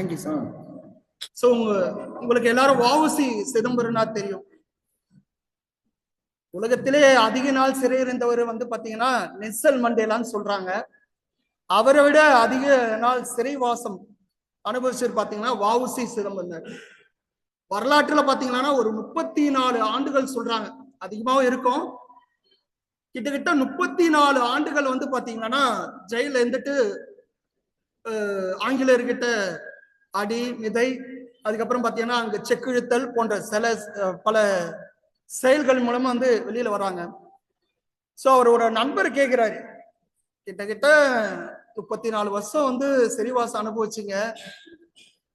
Thank you sir. So உங்களுக்கு எல்லாரும் வஉசி சிதம்பரம்னா தெரியும். உலகத்திலே அதிக நாள் சிறை இருந்தவர் பாத்தீங்கன்னா நெல்சன் மண்டேலான்னு சொல்றாங்க. அவரை விட அதிக நாள் சிறைவாசம் அனுபவிச்சர் பாத்தீங்கன்னா வஉசி சிதம்பரம். வரலாற்றுல பாத்தீங்கன்னா ஒரு 34 ஆண்டுகள் சொல்றாங்க, அதிகமாவும் இருக்கும். கிட்டத்தட்ட 34 ஆண்டுகள் பாத்தீங்கன்னா ஜெயில இருந்துட்டு ஆங்கிலேயர்கிட்ட அடி மிதை, அதுக்கப்புறம் பாத்தீங்கன்னா அங்க செக்கிழுத்தல் போன்ற பல செயல்கள் மூலமா வெளியில வராங்க. சோ அவரோட நண்பர் கேட்கிறாரு, கிட்டத்தட்ட 34 வருஷம் சிறைவாசம் அனுபவிச்சிங்க.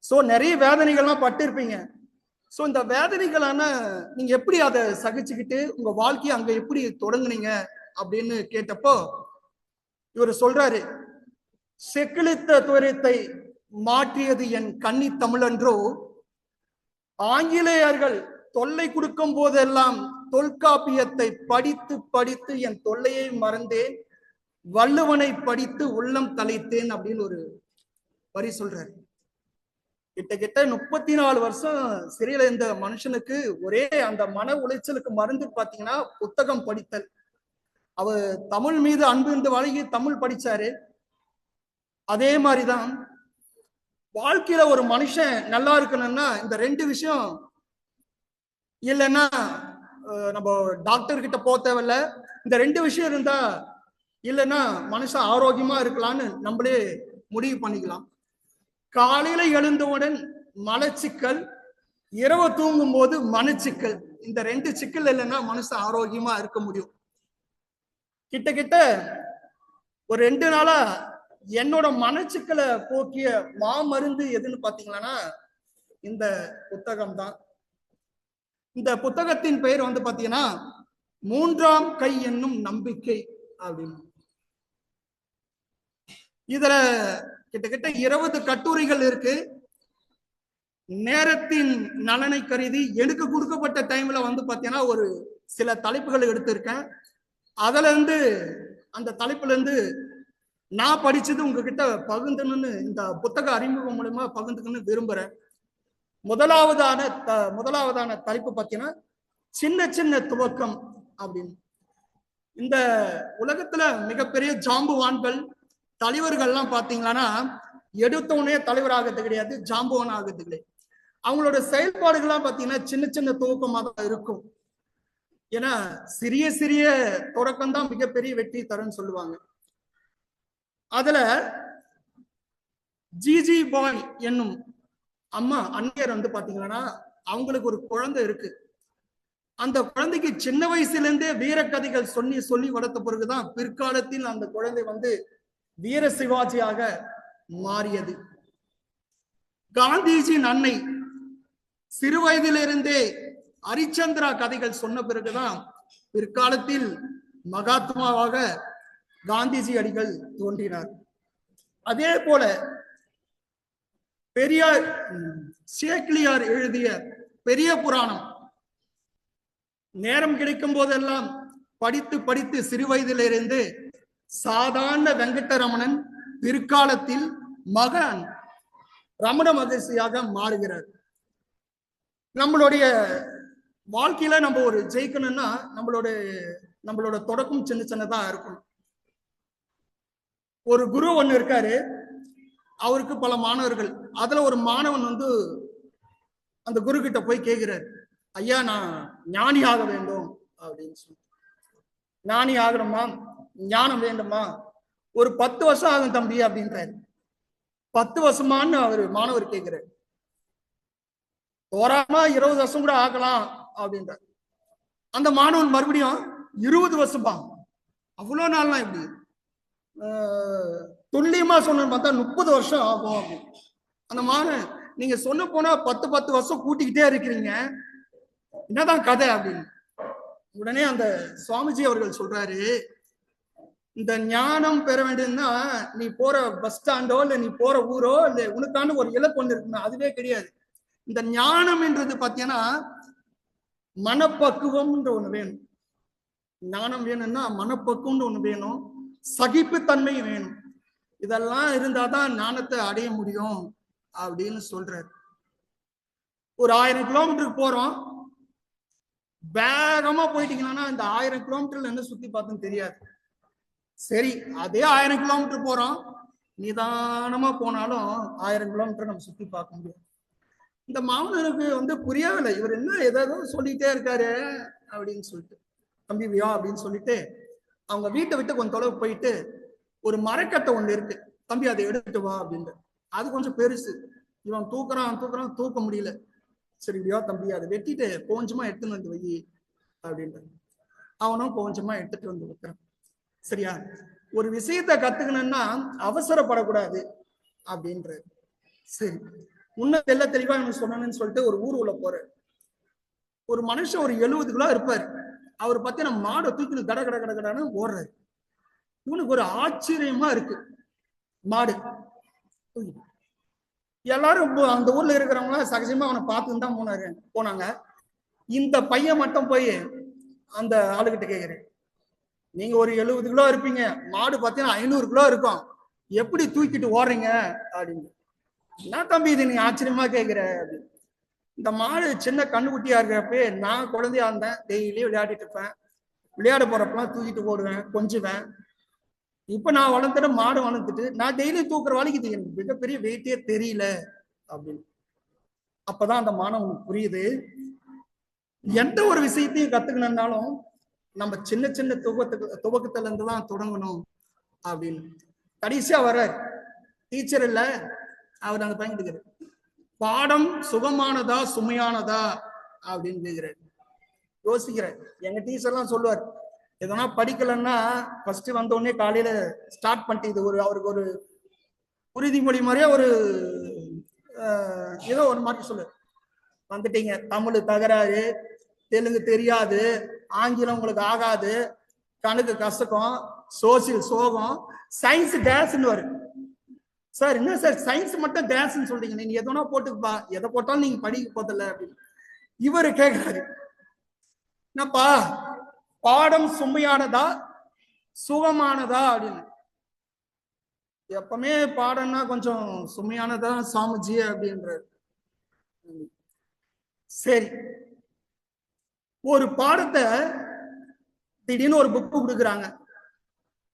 சோ நிறைய வேதனைகள்லாம் பட்டிருப்பீங்க. சோ இந்த வேதனைகளான நீங்க எப்படி அதை சகிச்சுக்கிட்டு உங்க வாழ்க்கையை அங்க எப்படி தொடங்குனீங்க அப்படின்னு கேட்டப்போ இவர் சொல்றாரு, செக்கிழித்த துயரத்தை மாற்றியது என் கன்னி தமிழன்றோ, ஆங்கிலேயர்கள் தொல்லை கொடுக்கும் போதெல்லாம் தொல்காப்பியத்தை படித்து படித்து என் தொல்லையை மறந்தேன், வள்ளுவனை படித்து உள்ளம் தலைத்தேன் அப்படின்னு ஒரு வரி சொல்றாரு. கிட்டத்தட்ட 34 வருஷம் சிறையில இருந்த மனுஷனுக்கு ஒரே அந்த மன உளைச்சலுக்கு மருந்து பாத்தீங்கன்னா புத்தகம் படித்தல். அவர் தமிழ் மீது அன்பு இந்த வழங்கி தமிழ் படிச்சாரு. அதே மாதிரிதான் வாழ்க்கையில ஒரு மனுஷன் நல்லா இருக்கணும்னா இந்த 2 விஷயம் இல்லைன்னா நம்ம டாக்டர் கிட்ட போக தேவையில்ல. இந்த 2 விஷயம் இருந்தா இல்லைன்னா மனுஷன் ஆரோக்கியமா இருக்கலாம்னு நம்மளே முடிவு பண்ணிக்கலாம். காலையில எழுந்தவுடன் மலச்சிக்கல், இரவு தூங்கும் போது மனச்சிக்கல். இந்த 2 சிக்கல் இல்லைன்னா மனுஷன் ஆரோக்கியமா இருக்க முடியும். கிட்டத்தட்ட ஒரு 2 நாளா என்னோட மனச்சிக்கலை போக்கிய மாமருந்து எதுன்னு பாத்தீங்கன்னா இந்த புத்தகம் தான். இந்த புத்தகத்தின் பெயர் பாத்தீங்கன்னா மூன்றாம் கை என்னும் நம்பிக்கை அப்படின்னு. இதுல கிட்டத்தட்ட 20 கட்டுரைகள் இருக்கு. நேரத்தின் நலனை கருதி எனக்கு கொடுக்கப்பட்ட டைம்ல பாத்தீங்கன்னா ஒரு சில தலைப்புகள் எடுத்திருக்கேன். அதுல இருந்து அந்த தலைப்புல இருந்து நான் படிச்சது உங்ககிட்ட பகிர்ந்துன்னு இந்த புத்தக அறிமுகம் மூலமா பகிர்ந்துக்கணும்னு விரும்புறேன். முதலாவதான தலைப்பு பாத்தீங்கன்னா சின்ன சின்ன துவக்கம் அப்படின்னு. இந்த உலகத்துல மிகப்பெரிய ஜாம்புவான்கள் தலைவர்கள்லாம் பாத்தீங்கன்னா எடுத்தவனே தலைவர் ஆகிறது கிடையாது, ஜாம்புவான் ஆகிறது கிடையாது. அவங்களோட செயல்பாடுகள்லாம் பாத்தீங்கன்னா சின்ன சின்ன துவக்கமா தான் இருக்கும். ஏன்னா சிறிய சிறிய தொடக்கம் தான் மிகப்பெரிய வெற்றி தரும்னு சொல்லுவாங்க. அதுல ஜிஜி பாய் என்னும் அம்மா அன்னையர் பாத்தீங்கன்னா அவங்களுக்கு ஒரு குழந்தை இருக்கு. அந்த குழந்தைக்கு சின்ன வயசுல இருந்தே வீரக்கதைகள் சொல்லி சொல்லி வளர்த்த பிறகுதான் பிற்காலத்தில் அந்த குழந்தை வீர சிவாஜியாக மாறியது. காந்திஜியின் அன்னை சிறு வயதிலிருந்தே ஹரிச்சந்திரா கதைகள் சொன்ன பிறகுதான் பிற்காலத்தில் மகாத்மாவாக காந்திஜி அடிகள் தோன்றினார். அதே போல பெரியார் சேக்கிலியார் எழுதிய பெரிய புராணம் நேரம் கிடைக்கும் போதெல்லாம் படித்து படித்து சிறு வயதிலிருந்து சாதாரண வெங்கடரமணன் பிற்காலத்தில் மகன் ரமண மகர்ஷியாக மாறுகிறார். நம்மளுடைய வாழ்க்கையில நம்ம ஒரு ஜெயிக்கணும்னா நம்மளோட தொடக்கம் சின்ன சின்னதா இருக்கும். ஒரு குரு ஒண்ணு இருக்காரு, அவருக்கு பல மாணவர்கள். அதுல ஒரு மாணவன் அந்த குரு கிட்ட போய் கேட்கிறார், ஐயா நான் ஞானி ஆக வேண்டும் அப்படின்னு சொல்லி. ஞானி ஆகணுமா, ஞானம் வேண்டுமா, ஒரு 10 வருஷம் ஆகும் தம்பி அப்படின்றாரு. 10 வருஷமான்னு அவரு மாணவர் கேட்கிறார். தோராயமா 20 வருஷம் கூட ஆகலாம் அப்படின்றார். அந்த மாணவன் மறுபடியும் 20 வருஷமா, அவ்வளவு நாள்லாம் எப்படி, துல்லியமா சொன்னு பார்த்தா 30 வருஷம் ஆகும் அப்படின்னு. அந்த மாணவன், நீங்க சொன்ன போனா 10 வருஷம் கூட்டிக்கிட்டே இருக்கிறீங்க, என்னதான் கதை அப்படின்னு. உடனே அந்த சுவாமிஜி அவர்கள் சொல்றாரு, இந்த ஞானம் பெற வேண்டியதுன்னா நீ போற பஸ் ஸ்டாண்டோ இல்ல நீ போற ஊரோ இல்ல உனக்கான ஒரு இலக்கு ஒன்று இருக்குன்னா அதுவே கிடையாது. இந்த ஞானம் என்றது பாத்தீங்கன்னா மனப்பக்குவம்ன்ற ஒண்ணு வேணும். ஞானம் வேணும்னா மனப்பக்குவம்னு ஒண்ணு வேணும், சகிப்புத்தன்மை வேணும். இதெல்லாம் இருந்தாதான் ஞானத்தை அடைய முடியும் அப்படின்னு சொல்றாரு. ஒரு 1000 கிலோமீட்டருக்கு போறோம், வேகமா போயிட்டீங்கன்னா இந்த 1000 கிலோமீட்டர்ல என்ன சுத்தி பார்த்தோன்னு தெரியாது. சரி, அதே 1000 கிலோமீட்டர் போறோம், நிதானமா போனாலும் 1000 கிலோமீட்டர் நம்ம சுத்தி பார்க்க முடியும். இந்த மாமனருக்கு வந்து புரியவில்லை, இவர் என்ன ஏதாவது சொல்லிட்டே இருக்காரு அப்படின்னு சொல்லிட்டு, தம்பி வியா அப்படின்னு சொல்லிட்டு அவங்க வீட்டை விட்டு கொஞ்சம் தொலைவு போயிட்டு ஒரு மரக்கட்டை ஒண்ணு இருக்கு, தம்பி அதை எடுத்துட்டு வா அப்படின்ட்டு. அது கொஞ்சம் பெருசு, இவன் தூக்குறான் தூக்க முடியல. சரி வியா தம்பி அதை வெட்டிட்டு கொஞ்சமா எடுத்துன்னு வந்து வை அப்படின்ட்டு அவனும் கொஞ்சமா எடுத்துட்டு வந்து வைக்கிறான். சரியா, ஒரு விஷயத்த கத்துக்கணும்னா அவசரப்படக்கூடாது அப்படின்ற. சரி, இன்னும் தெல்ல தெளிவா எனக்கு சொல்லணும்னு சொல்லிட்டு ஒரு ஊர் உள்ள போற ஒரு மனுஷன் ஒரு 70 கிலோ இருப்பாரு. அவர் பத்தி நம்ம மாடை தூக்கிட்டு கட கட கட கடன்னு ஓடுறாரு. இவனுக்கு ஒரு ஆச்சரியமா இருக்கு, மாடு எல்லாரும் அந்த ஊர்ல இருக்கிறவங்க சகஜமா அவனை பார்த்துன்னு தான் போனாங்க. இந்த பையன் மட்டும் போய் அந்த ஆளுகிட்ட கேட்கிறேன், நீங்க ஒரு 70 கிலோ இருப்பீங்க, மாடு பார்த்தீங்கன்னா 500 கிலோ இருக்கும், எப்படி தூக்கிட்டு ஓடுறீங்க அப்படின்னு. என்ன தம்பி இது நீ ஆச்சரியமா கேட்கிற அப்படின்னு. இந்த மாடு சின்ன கண்ணுக்குட்டியா இருக்கிறப்ப நான் குழந்தையா இருந்தேன், டெய்லி விளையாடிட்டு இருப்பேன், விளையாட போறப்பெல்லாம் தூக்கிட்டு ஓடுவேன், கொஞ்சுவேன். இப்ப நான் வளர்ந்துட்டு மாடு வளர்த்துட்டு நான் டெய்லி தூக்குற வேலைக்கு இது எனக்கு மிகப்பெரிய வெயிட்டே தெரியல அப்படின்னு. அப்பதான் அந்த மாணவனுக்கு புரியுது, எந்த ஒரு விஷயத்தையும் கத்துக்கணும்னாலும் நம்ம சின்ன சின்ன துவக்கத்துல இருந்து தான் தொடங்கணும் அப்படின்னு. கடைசியா வர டீச்சர் இல்ல, அவர் அந்த பையன் கேட்கிறார், பாடம் சுகமானதா சுமையானதா அப்படின்னு கேட்கிறார். யோசிக்கிறேன், எங்க டீச்சர் எல்லாம் சொல்லுவார், எதனா படிக்கலன்னா ஃபர்ஸ்ட் வந்த உடனே காலையில ஸ்டார்ட் பண்ணிட்டு இது ஒரு அவருக்கு ஒரு உறுதிமொழி மாதிரியே ஒரு ஏதோ ஒரு மாதிரி சொல்லு, வந்துட்டீங்க, தமிழ் தகராறு, தெலுங்கு தெரியாது, ஆங்கிலம் உங்களுக்கு ஆகாது, கணக்கு கசக்கம், சோசியல் சோகம், சயின்ஸ் டேஸ்ன்னு வரும். சார் என்ன சார் சயின்ஸ் மட்டும் டேஸ்ன்னு சொல்றீங்க, நீங்க எதனா போட்டுப்பா, எதை போட்டாலும் நீங்க படிக்க போதில்ல அப்படின்னு. இவரு கேட்கிறாரு, என்னப்பா பாடம் சுமையானதா சுகமானதா அப்படின்னு. எப்பவுமே பாடம்னா கொஞ்சம் சுமையானதா சாமிஜி அப்படின்றாரு. சரி, ஒரு பாடத்தை திடீர்னு ஒரு புக்கு கொடுக்குறாங்க,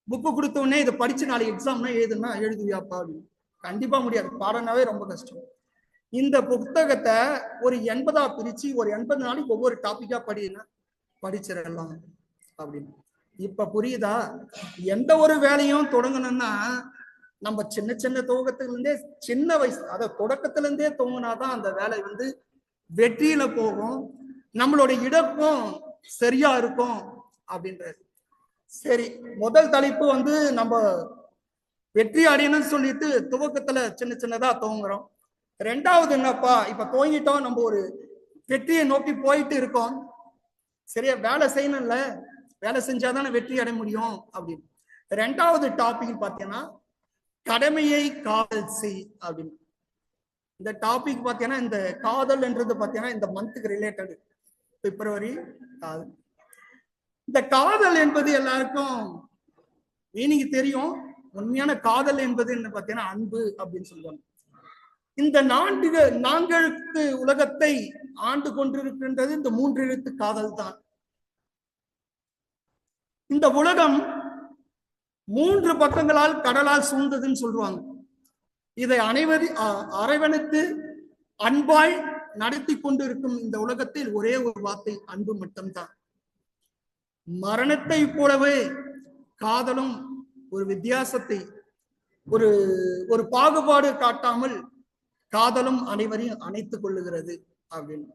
புக்கு கொடுத்த உடனே இதை படிச்சு நாளைக்கு எக்ஸாம்னா எழுதுனா எழுதுவியாப்பா அப்படின்னு. கண்டிப்பா முடியாது, பாடம்னாவே ரொம்ப கஷ்டம். இந்த புத்தகத்தை ஒரு 80 பிரிச்சு ஒரு 80 நாளைக்கு ஒவ்வொரு டாபிக்கா படிச்சிடலாம் அப்படின்னு. இப்ப புரியுதா, எந்த ஒரு வேலையும் தொடங்கணும்னா நம்ம சின்ன சின்ன துவக்கத்துல இருந்தே, சின்ன வயசு அதாவது தொடக்கத்துல இருந்தே துவங்கினாதான் அந்த வேலை வந்து வெற்றியில போகும், நம்மளோட இழப்பும் சரியா இருக்கும் அப்படின்றது. சரி, முதல் தலைப்பு வந்து நம்ம வெற்றி அடையணும்னு சொல்லிட்டு துவக்கத்துல சின்ன சின்னதா துவங்குறோம். ரெண்டாவது என்னப்பா, இப்ப துவங்கிட்டோம், நம்ம ஒரு வெற்றியை நோக்கி போயிட்டு இருக்கோம், சரியா வேலை செய்யணும்ல, வேலை செஞ்சாதானே வெற்றி அடைய முடியும் அப்படின்னு. ரெண்டாவது டாபிக் பாத்தீங்கன்னா கடமையை காதல் செய் அப்படின்னு. இந்த டாபிக் பாத்தீங்கன்னா இந்த காதல் என்றது பாத்தீங்கன்னா இந்த மந்த்துக்கு ரிலேட்டட், பிப்ரவரி காதல். இந்த காதல் என்பது எல்லாருக்கும் மீனிங் தெரியும். உண்மையான காதல் என்பது என்ன பாத்தீங்கன்னா அன்பு அப்படின்னு சொல்லுவாங்க. இந்த 4 எழுத்து உலகத்தை ஆண்டு கொண்டிருக்கின்றது இந்த 3 எழுத்து காதல் தான். இந்த உலகம் 3 பக்கங்களால் கடலால் சூழ்ந்ததுன்னு சொல்லுவாங்க. இதை அரவணைத்து அன்பாய் நடத்தி கொண்டிருக்கும் இந்த உலகத்தில் ஒரே ஒரு வார்த்தை அன்பு மட்டும்தான். மரணத்தை போலவே காதலும் ஒரு வித்தியாசத்தை, ஒரு ஒரு பாகுபாடு காட்டாமல் காதலும் அனைவரையும் அணைத்துக் கொள்ளுகிறது அப்படின்னு.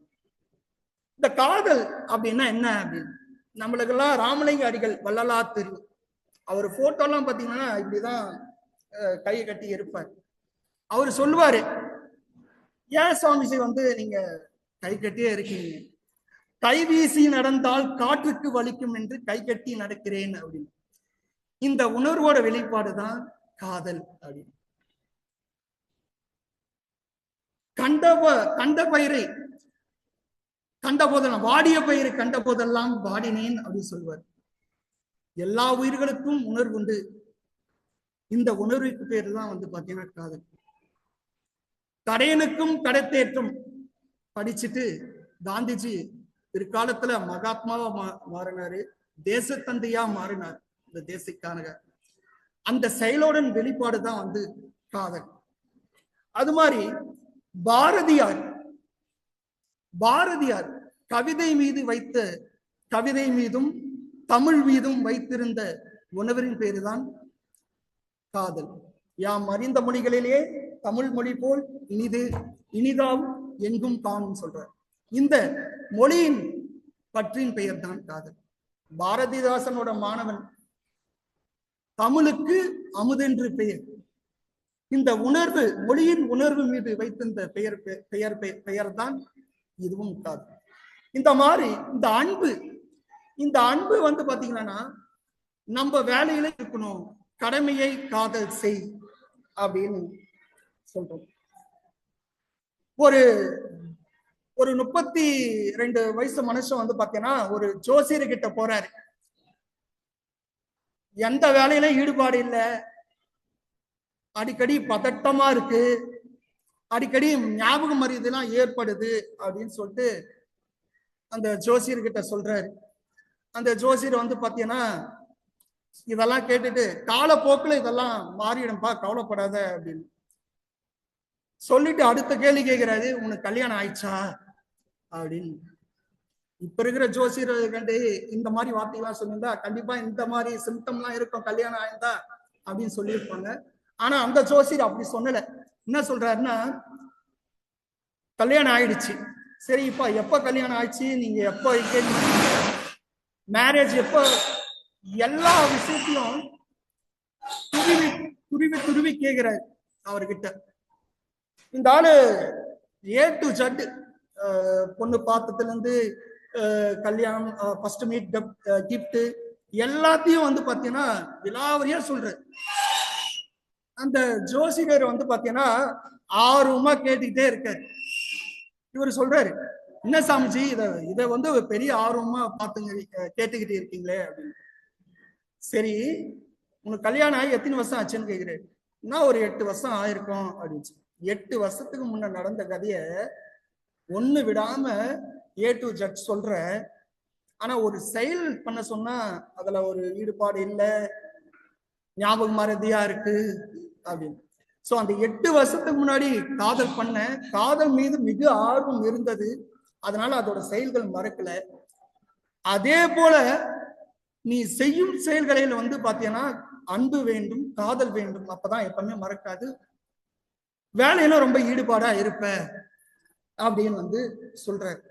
இந்த காதல் அப்படின்னா என்ன அப்படின்னு நம்மளுக்கெல்லாம் ராமலிங்க அடிகள் வள்ளலார் தெரியும். அவர் போட்டோ எல்லாம் பாத்தீங்கன்னா இப்படிதான் கையை கட்டி இருப்பார். அவர் சொல்லுவாரு, ஏன் சுவாமிஜி வந்து நீங்க கை கட்டியே இருக்கீங்க, கை வீசி நடந்தால் காற்றுக்கு வலிக்கும் என்று கை கட்டி நடக்கிறேன் அப்படின்னு. இந்த உணர்வோட வெளிப்பாடுதான் காதல் அப்படின்னு. கண்ட பயிரை கண்ட போதெல்லாம், வாடிய பயிரை கண்ட போதெல்லாம் வாடினேன் அப்படின்னு சொல்லுவார். எல்லா உயிர்களுக்கும் உணர்வு உண்டு, இந்த உணர்வுக்கு பேரு தான் வந்து பாத்தீங்கன்னா காதல். கடையனுக்கும் கடத்தேற்றும் படிச்சுட்டு காந்திஜி பிற்காலத்துல மகாத்மாவா மாறினாரு, தேசத்தந்தையா மாறினார். இந்த தேசக்கான அந்த செயலோடன் வெளிப்பாடுதான் வந்து காதல். அது மாதிரி பாரதியார் கவிதை மீது வைத்த கவிதை மீதும் தமிழ் மீதும் வைத்திருந்த உணர்வின் பேருதான் காதல். யாம் அறிந்த மொழிகளிலே தமிழ் மொழி போல் இனிதாவும் எங்கும் காணும் சொல்றார். இந்த மொழியின் பற்றின் பெயர் தான் காதல். பாரதிதாசனோட மாணவன் தமிழுக்கு அமுதென்று பெயர். இந்த உணர்வு, மொழியின் உணர்வு மீது வைத்திருந்த பெயர் தான் இதுவும் காதல். இந்த மாதிரி இந்த அன்பு வந்து பாத்தீங்கன்னா நம்ம வேலையில இருக்கணும், கடமையை காதல் செய் அப்படின்னு சொல்றோம். ஒரு 32 வயசு மனுஷன் வந்து பாத்தீங்கன்னா ஒரு ஜோசியர்கிட்ட போறாரு. எந்த வேலையில ஈடுபாடு இல்லை, அடிக்கடி பதட்டமா இருக்கு, அடிக்கடி ஞாபக மறியதெல்லாம் ஏற்படுது அப்படின்னு சொல்லிட்டு அந்த ஜோசியர்கிட்ட சொல்றாரு. அந்த ஜோசியர் வந்து பாத்தீங்கன்னா இதெல்லாம் கேட்டுட்டு காலப்போக்கில் இதெல்லாம் மாறிடும்பா, கவலைப்படாத அப்படின்னு சொல்லிட்டு அடுத்த கேள்வி கேட்கிறாரு, உனக்கு கல்யாணம் ஆயிடுச்சா அப்படின்னு. இப்ப இருக்கிற ஜோசியர் கண்டு இந்த மாதிரி வார்த்தைகள்லாம் சொல்லியிருந்தா கண்டிப்பா இந்த மாதிரி சிம்டம்லாம் இருக்கும், கல்யாணம் ஆயிருந்தா அப்படின்னு சொல்லியிருப்பாங்க. ஆனா அந்த ஜோசியர் அப்படி சொல்லல. என்ன சொல்றாருன்னா, கல்யாணம் ஆயிடுச்சு, சரி இப்ப எப்ப கல்யாணம் ஆயிடுச்சு, நீங்க எப்ப மேரேஜ் எப்ப, எல்லா விஷயத்தையும் துருவி கேட்கிறாரு அவர்கிட்ட. இந்த ஆளு A to Z, பொண்ணு பார்த்ததுல இருந்து கல்யாணம், ஃபர்ஸ்ட் மீட், கிஃப்ட் எல்லாத்தையும் வந்து பாத்தீங்கன்னா விலாவரியா சொல்றாரு. அந்த ஜோசிகர் வந்து பாத்தீங்கன்னா ஆர்வமா கேட்டுக்கிட்டே இருக்காரு. இவர் சொல்றாரு, என்ன சாமிஜி இத வந்து பெரிய ஆர்வமா பாத்துங்க கேட்டுக்கிட்டு இருக்கீங்களே அப்படின்னு. சரி உனக்கு கல்யாணம் ஆகி எத்தனை வருஷம் ஆச்சுன்னு கேக்குறாரு. என்ன ஒரு 8 வருஷம் ஆயிருக்கும் அப்படின்னு. 8 வருஷத்துக்கு முன்ன நடந்த கதைய ஒண்ணு விடாம A to Z சொல்ற. ஆனா ஒரு செயல் பண்ண சொன்னா அதுல ஒரு ஈடுபாடு இல்லை, ஞாபகம் மறதியா இருக்கு அப்படின்னு. சோ அந்த 8 வருஷத்துக்கு முன்னாடி காதல் பண்ண, காதல் மீது மிக ஆர்வம் இருந்தது, அதனால அதோட செயல்கள் மறக்கல. அதே போல நீ செய்யும் செயல்களில் வந்து பாத்தீங்கன்னா அன்பு வேண்டும், காதல் வேண்டும், அப்பதான் எப்பவுமே மறக்காது, வேலையில ரொம்ப ஈடுபாடா இருப்ப அப்படின்னு வந்து சொல்றாரு.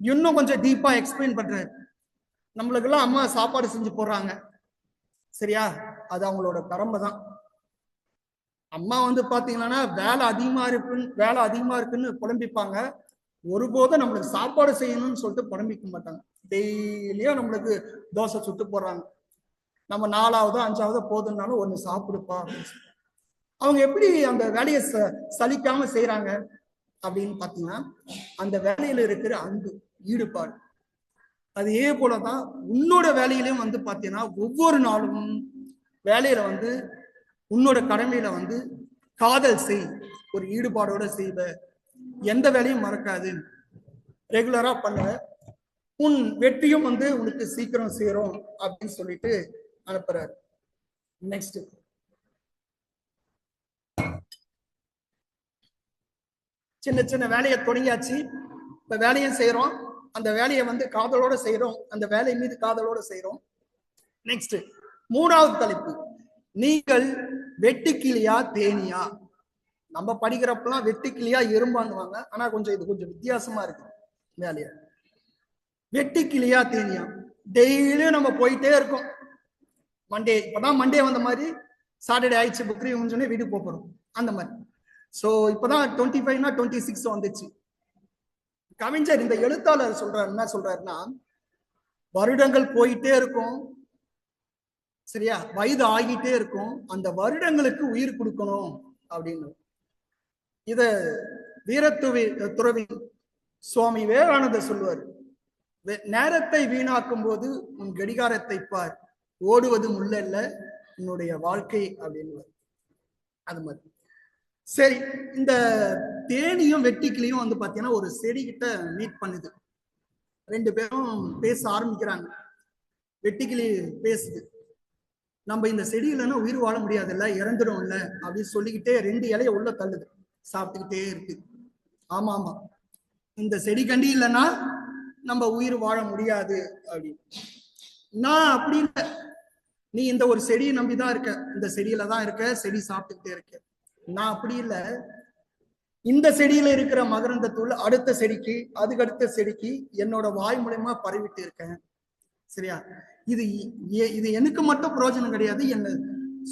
இன்னும் கொஞ்சம் டீப்பா எக்ஸ்பிளைன் பண்றாரு. நம்மளுக்கு எல்லாம் அம்மா சாப்பாடு செஞ்சு போடுறாங்க, சரியா, அது அவங்களோட கடமை தான். அம்மா வந்து பாத்தீங்கன்னா வேலை அதிகமா இருக்குன்னு புலம்பிப்பாங்க, ஒருபோதும் நம்மளுக்கு சாப்பாடு செய்யணும்னு சொல்லிட்டு புலம்பிக்க மாட்டாங்க. டெய்லியும் நம்மளுக்கு தோசை சுட்டு போடுறாங்க, நம்ம 4ஆவதோ 5ஆவதோ போதுன்னாலும் ஒண்ணு சாப்பிடுப்பா அப்படின்னு சொல்லி. அவங்க எப்படி அந்த வேலையை சலிக்காம செய்யறாங்க அப்படின்னு பாத்தீங்கன்னா அந்த வேலையில இருக்கிற அன்பு, ஈடுபாடு. அதே போலதான் உன்னோட வேலையிலையும் வந்து பாத்தீங்கன்னா ஒவ்வொரு நாளும் வேலையில வந்து உன்னோட கடமையில வந்து காதல் செய், ஒரு ஈடுபாடோட செய்வ, எந்த வேலையும் மறக்காது, ரெகுலரா பண்ண, உன் வெற்றியும் வந்து உனக்கு சீக்கிரம் சேரும் அப்படின்னு சொல்லிட்டு அனுப்புறாரு. நெக்ஸ்ட், சின்ன சின்ன வேலையை தொடங்கியாச்சு, இப்ப வேலையும் செய்யறோம், அந்த வேலையை வந்து காதலோட செய்யறோம், அந்த வேலை மீது காதலோட செய்யறோம். நெக்ஸ்ட் 3வது தலைப்பு, நீங்கள் வெட்டுக்கிளியா தேனியா. நம்ம படிக்கிறப்பெல்லாம் வெட்டுக்கிளியா எறும்பான்னுவாங்க, ஆனா இது கொஞ்சம் வித்தியாசமா இருக்கு வேலையா. வெட்டுக்கிளியா தேனியா, டெய்லியும் நம்ம போயிட்டே இருக்கோம். மண்டே, இப்பதான் மண்டே வந்த மாதிரி, சாட்டர்டே ஆயிடுச்சு, புக்ரி சொன்னே வீட்டுக்கு போறோம் அந்த மாதிரி. சோ இப்பதான் 25னா 26 வந்துச்சு. கவிஞர், இந்த எழுத்தாளர் சொல்றாரு, என்ன சொல்றாருன்னா, வருடங்கள் போயிட்டே இருக்கும், சரியா, வயது ஆகிட்டே இருக்கும், அந்த வருடங்களுக்கு உயிர் கொடுக்கணும் அப்படின்னு. இத துறவி சுவாமி விவேகானந்தர் சொல்லுவார், நேரத்தை வீணாக்கும் போது உன் கடிகாரத்தை பார், ஓடுவது முள்ளல்ல உன்னுடைய வாழ்க்கை அப்படின்னு. அது மாதிரி சரி, இந்த தேனியும் வெட்டிக்கிளியும் வந்து பாத்தீங்கன்னா ஒரு செடி கிட்ட மீட் பண்ணுது. ரெண்டு பேரும் பேச ஆரம்பிக்கிறாங்க. வெட்டுக்கிளி பேசுது, நம்ம இந்த செடி இல்லைன்னா உயிர் வாழ முடியாதுல்ல, இறந்துடும்ல அப்படின்னு சொல்லிக்கிட்டே ரெண்டு இலைய உள்ள தள்ளுது. சாப்பிட்டுக்கிட்டே இருக்கு. ஆமா ஆமா, இந்த செடி கண்டி இல்லைன்னா நம்ம உயிர் வாழ முடியாது அப்படின்னு. நான் அப்படி இல்லை, நீ இந்த ஒரு செடியை நம்பிதான் இருக்க, இந்த செடியில தான் இருக்க, செடி சாப்பிட்டுக்கிட்டே இருக்க. நான் அப்படி இல்லை, இந்த செடியில இருக்கிற மகரந்த தூள் அடுத்த செடிக்கு, அதுக்கு அடுத்த செடிக்கு என்னோட வாய் மூலமா பரவிட்டு இருக்கேன். சரியா? இது இது எனக்கு மட்டும் பிரயோஜனம் கிடையாது, என்னை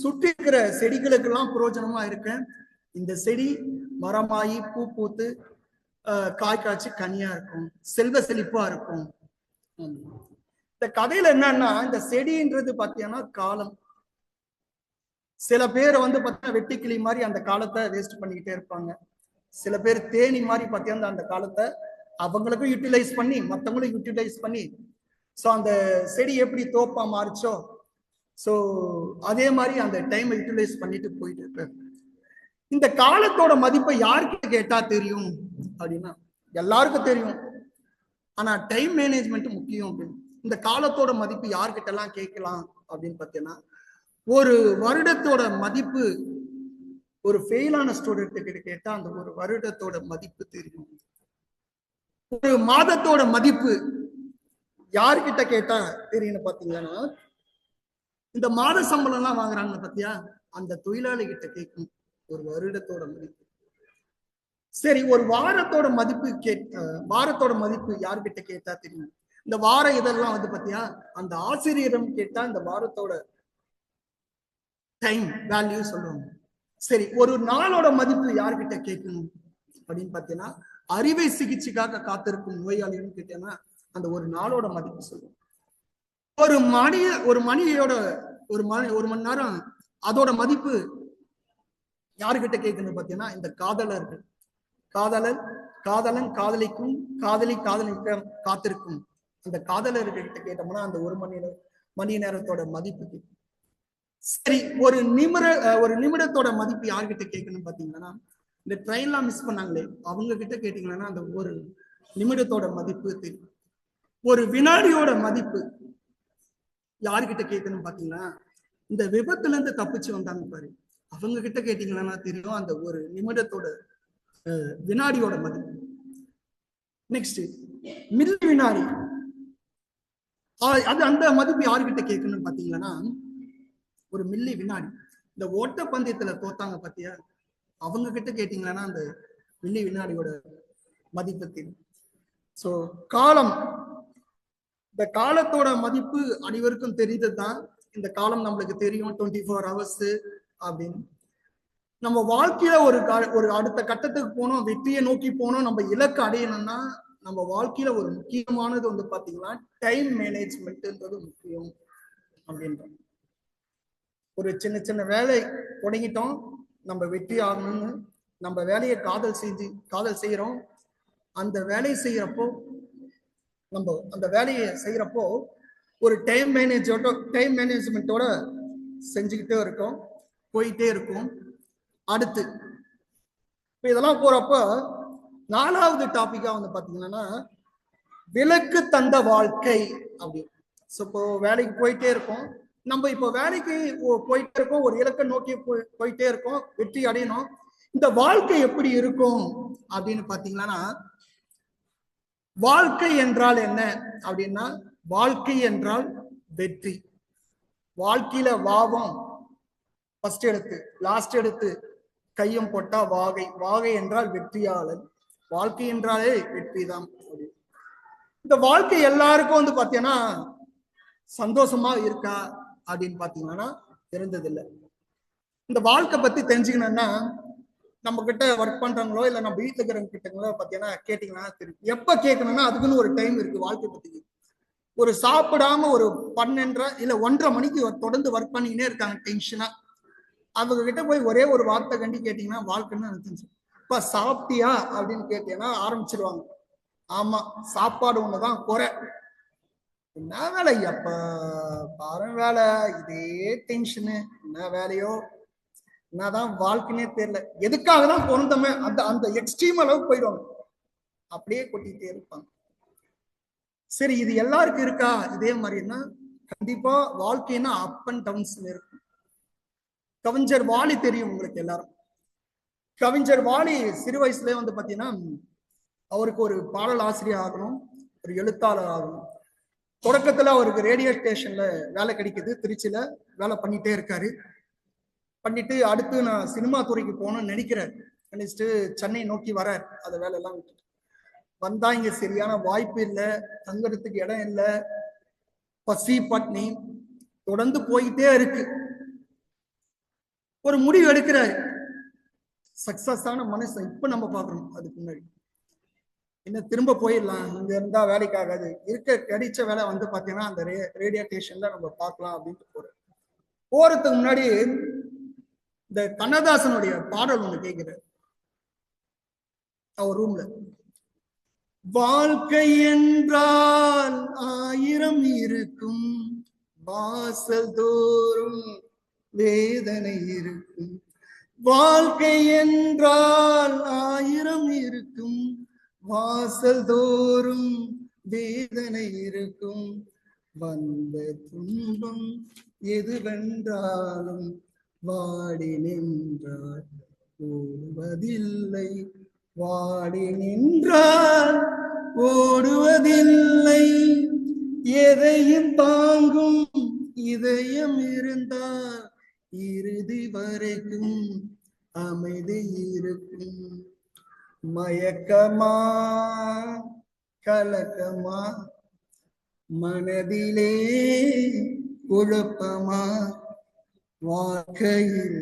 சுற்றி இருக்கிற செடிகளுக்கு எல்லாம் பிரயோஜனமா இருக்கேன். இந்த செடி மரமாயி பூ பூத்து காய் காய்ச்சி கனியா இருக்கும், செல்வ செழிப்பா இருக்கும். இந்த கதையில என்னன்னா, இந்த செடின்றது பாத்தீங்கன்னா காலம். சில பேர் வந்து பாத்தீங்கன்னா வெட்டுக்கிளி மாதிரி அந்த காலத்தை வேஸ்ட் பண்ணிக்கிட்டே இருப்பாங்க. சில பேர் தேனி மாதிரி பாத்தீங்கன்னா அந்த காலத்தை அவங்களுக்கும் யூட்டிலைஸ் பண்ணி மற்றவங்களும் யூட்டிலைஸ் பண்ணி, ஸோ அந்த செடி எப்படி தோப்பா மாறிச்சோ ஸோ அதே மாதிரி அந்த டைமை யூட்டிலைஸ் பண்ணிட்டு போயிட்டு இருப்பாரு. இந்த காலத்தோட மதிப்பை யாருக்கு கேட்டா தெரியும் அப்படின்னா எல்லாருக்கும் தெரியும். ஆனா டைம் மேனேஜ்மெண்ட் முக்கியம் அப்படின்னு. இந்த காலத்தோட மதிப்பு யார்கிட்ட எல்லாம் கேட்கலாம் அப்படின்னு பார்த்தீங்கன்னா, ஒரு வருடத்தோட மதிப்பு ஒரு ஃபெயிலான ஸ்டூடெண்ட் கிட்ட கேட்டா அந்த ஒரு வருடத்தோட மதிப்பு தெரியும். ஒரு மாதத்தோட மதிப்பு யார்கிட்ட கேட்டா தெரியும்னு பாத்தீங்கன்னா, இந்த மாத சம்பளம் எல்லாம் வாங்குறாங்க பாத்தியா, அந்த தொழிலாளி கிட்ட கேட்கணும் ஒரு வருடத்தோட மதிப்பு. சரி, ஒரு வாரத்தோட மதிப்பு வாரத்தோட மதிப்பு யார்கிட்ட கேட்டா தெரியும்? இந்த வார இதெல்லாம் வந்து பாத்தியா, அந்த ஆசிரியரிடம் கேட்டா இந்த வாரத்தோட டைம் வேல்யூ சொல்லுவாங்க. சரி, ஒரு நாளோட மதிப்பு யார்கிட்ட கேட்கணும் அப்படின்னு பாத்தீங்கன்னா, அறுவை சிகிச்சைக்காக காத்திருக்கும் நோயாளின்னு கேட்டேன்னா அந்த ஒரு நாளோட மதிப்பு சொல்லுவோம். ஒரு மணியோட ஒரு மணி நேரம் அதோட மதிப்பு யாருக்கிட்ட கேட்கணும் பாத்தீங்கன்னா, இந்த காதலர்கள். காதலன் காதலிக்கும், காதலி காதலிக்க காத்திருக்கும் அந்த காதலர்கிட்ட கேட்டோம்னா அந்த ஒரு மணி நேரத்தோட மதிப்பு. சரி, ஒரு நிமிடத்தோட மதிப்பு யார்கிட்ட கேட்கணும் பாத்தீங்கன்னா, இந்த ட்ரெயின்லாம் மிஸ் பண்ணாங்களே அவங்க கிட்ட கேட்டீங்கன்னா அந்த ஒரு நிமிடத்தோட மதிப்பு தெரியும். ஒரு வினாடியோட மதிப்பு யாருக்கிட்ட கேட்கணும் பாத்தீங்கன்னா, இந்த விபத்துல இருந்து தப்பிச்சு வந்தாங்க பாரு, அவங்க கிட்ட கேட்டீங்கன்னா தெரியும் அந்த ஒரு நிமிடத்தோட வினாடியோட மதிப்பு. நெக்ஸ்ட் மில்லி வினாடி, அது அந்த மதிப்பு யாருக்கிட்ட கேட்கணும் பாத்தீங்கன்னா, ஒரு மில்லி வினாடி. இந்த ஓட்ட பந்தயத்துல தோத்தாங்க பாத்தியா, அவங்க கிட்ட கேட்டீங்கன்னா அந்த மில்லி வினாடியோட மதிப்பு தெரியும். சோ காலம், இந்த காலத்தோட மதிப்பு அனைவருக்கும் தெரியுதுதான். இந்த காலம் நம்மளுக்கு தெரியும் 24 hours அப்படின்னு. நம்ம வாழ்க்கையில ஒரு அடுத்த கட்டத்துக்கு போனோம், வெற்றியை நோக்கி போனோம், நம்ம இலக்கு அடையணும்னா நம்ம வாழ்க்கையில ஒரு முக்கியமானது வந்து பாத்தீங்கன்னா டைம் மேனேஜ்மெண்ட்ன்றது முக்கியம் அப்படின்ற. ஒரு சின்ன சின்ன வேலை தொடங்கிட்டோம், நம்ம வெற்றி ஆகணும்னு நம்ம வேலையை காதல் செய்யறோம். அந்த வேலையை செய்யறப்போ ஒரு டைம் மேனேஜ்மெண்ட்டோட செஞ்சுக்கிட்டே இருக்கோம், போயிட்டே இருக்கும். அடுத்து இப்ப இதெல்லாம் போறப்ப 4வது டாபிக்கா வந்து பாத்தீங்கன்னா விலக்கு தந்த வாழ்க்கை அப்படின்னு. இப்போ வேலைக்கு போயிட்டே இருக்கோம், நம்ம இப்போ வேலைக்கு போயிட்டே இருக்கோம், ஒரு இலக்கை நோக்கி போயிட்டே இருக்கோம், வெற்றி அடையணும். இந்த வாழ்க்கை எப்படி இருக்கும் அப்படின்னு பாத்தீங்கன்னா, வாழ்க்கை என்றால் என்ன அப்படின்னா, வாழ்க்கை என்றால் வெற்றி. வாழ்க்கையில வாவம் ஃபர்ஸ்ட் எடுத்து லாஸ்ட் எடுத்து கையும் போட்டா வாகை என்றால் வெற்றியாளன். வாழ்க்கை என்றாலே வெற்றி தான். இந்த வாழ்க்கை எல்லாருக்கும் வந்து பாத்தீங்கன்னா சந்தோஷமா இருக்கா அப்படின்னு பாத்தீங்கன்னா இருந்ததில்லை. இந்த வாழ்க்கை பத்தி தெரிஞ்சுக்கணும்னா நம்ம கிட்ட ஒர்க் பண்றவங்களோ இல்ல நம்ம வீட்டுல இருக்கிறவங்க கிட்டங்களோ பாத்தீங்கன்னா கேட்டீங்கன்னா தெரியும். எப்ப கேட்கணும்னா அதுக்குன்னு ஒரு டைம் இருக்கு வாழ்க்கை பத்தி. ஒரு சாப்பிடாம ஒரு 12 இல்ல 1:30 மணிக்கு தொடர்ந்து ஒர்க் பண்ணிக்கினே இருக்காங்க டென்ஷனா, அவங்க கிட்ட போய் ஒரே ஒரு வார்த்தை கண்டி கேட்டீங்கன்னா வாழ்க்கைன்னு நினைச்சு, இப்ப சாப்பிட்டியா அப்படின்னு கேட்டீங்கன்னா ஆரம்பிச்சிருவாங்க. ஆமா, சாப்பாடு ஒண்ணுதான் குறை. என்ன வேலை எப்ப பாரு வேலை, இதே டென்ஷனு, என்ன வேலையோ என்னதான் வாழ்க்கைனே தெரியல, எதுக்காக தான் பிறந்தோமே அந்த அந்த எக்ஸ்ட்ரீம் அளவுக்கு போயிடுவாங்க, அப்படியே கொட்டிட்டே இருப்பாங்க. சரி, இது எல்லாருக்கும் இருக்கா இதே மாதிரின்னா? கண்டிப்பா வாழ்க்கைன்னா அப் அண்ட் டவுன்ஸ் இருக்கும். கவிஞர் வாலி தெரியும் உங்களுக்கு எல்லாரும். கவிஞர் வாலி சிறு வயசுலயே வந்து பாத்தீங்கன்னா அவருக்கு ஒரு பாடல் ஆசிரியர் ஆகணும், ஒரு எழுத்தாளர் ஆகணும். தொடக்கத்துல அவருக்கு ரேடியோ ஸ்டேஷன்ல வேலை கிடைக்குது, திருச்சியில வேலை பண்ணிட்டே இருக்காரு. பண்ணிட்டு அடுத்து நான் சினிமா துறைக்கு போகணும்னு நினைக்கிறேன். நினைச்சிட்டு சென்னை நோக்கி வரார். அந்த வேலையெல்லாம் விட்டுட்டு வந்தா இங்க சரியான வாய்ப்பு இல்லை, தங்குறதுக்கு இடம் இல்லை, பசி பட்னி தொடர்ந்து போயிட்டே இருக்கு. ஒரு முடிவு எடுக்கிறாரு. சக்சஸ் ஆன மனுஷன் இப்ப நம்ம பாக்குறோம், அதுக்கு முன்னாடி என்ன திரும்ப போயிடலாம், இங்க இருந்தா வேலைக்கு ஆகாது, கிடைச்ச வேலை வந்து பாத்தீங்கன்னா அந்த ரேடியோ ஸ்டேஷன்ல நம்ம பார்க்கலாம் அப்படின்ட்டு போறதுக்கு முன்னாடி இந்த கண்ணதாசனுடைய பாடல் ஒண்ணு கேட்கிறார் அவர் ரூம்ல. வாழ்க்கை என்றால் 1000 இருக்கும், வாசல் தோறும் வேதனை இருக்கும். வாழ்க்கை என்றால் 1000 இருக்கும், வாசல் தோறும் வேதனை இருக்கும். வந்த துன்பம் எதுவென்றாலும் வாடி நின்றால் ஓடுவதில்லை, வாடி நின்றால் ஓடுவதில்லை. எதையும் தாங்கும் இதயம் இருந்தால் இறுதி வரைக்கும் அமைதி இருக்கும். மயக்கமா கலக்கமா மனதிலே குழப்பமா வாழ்க்கையில்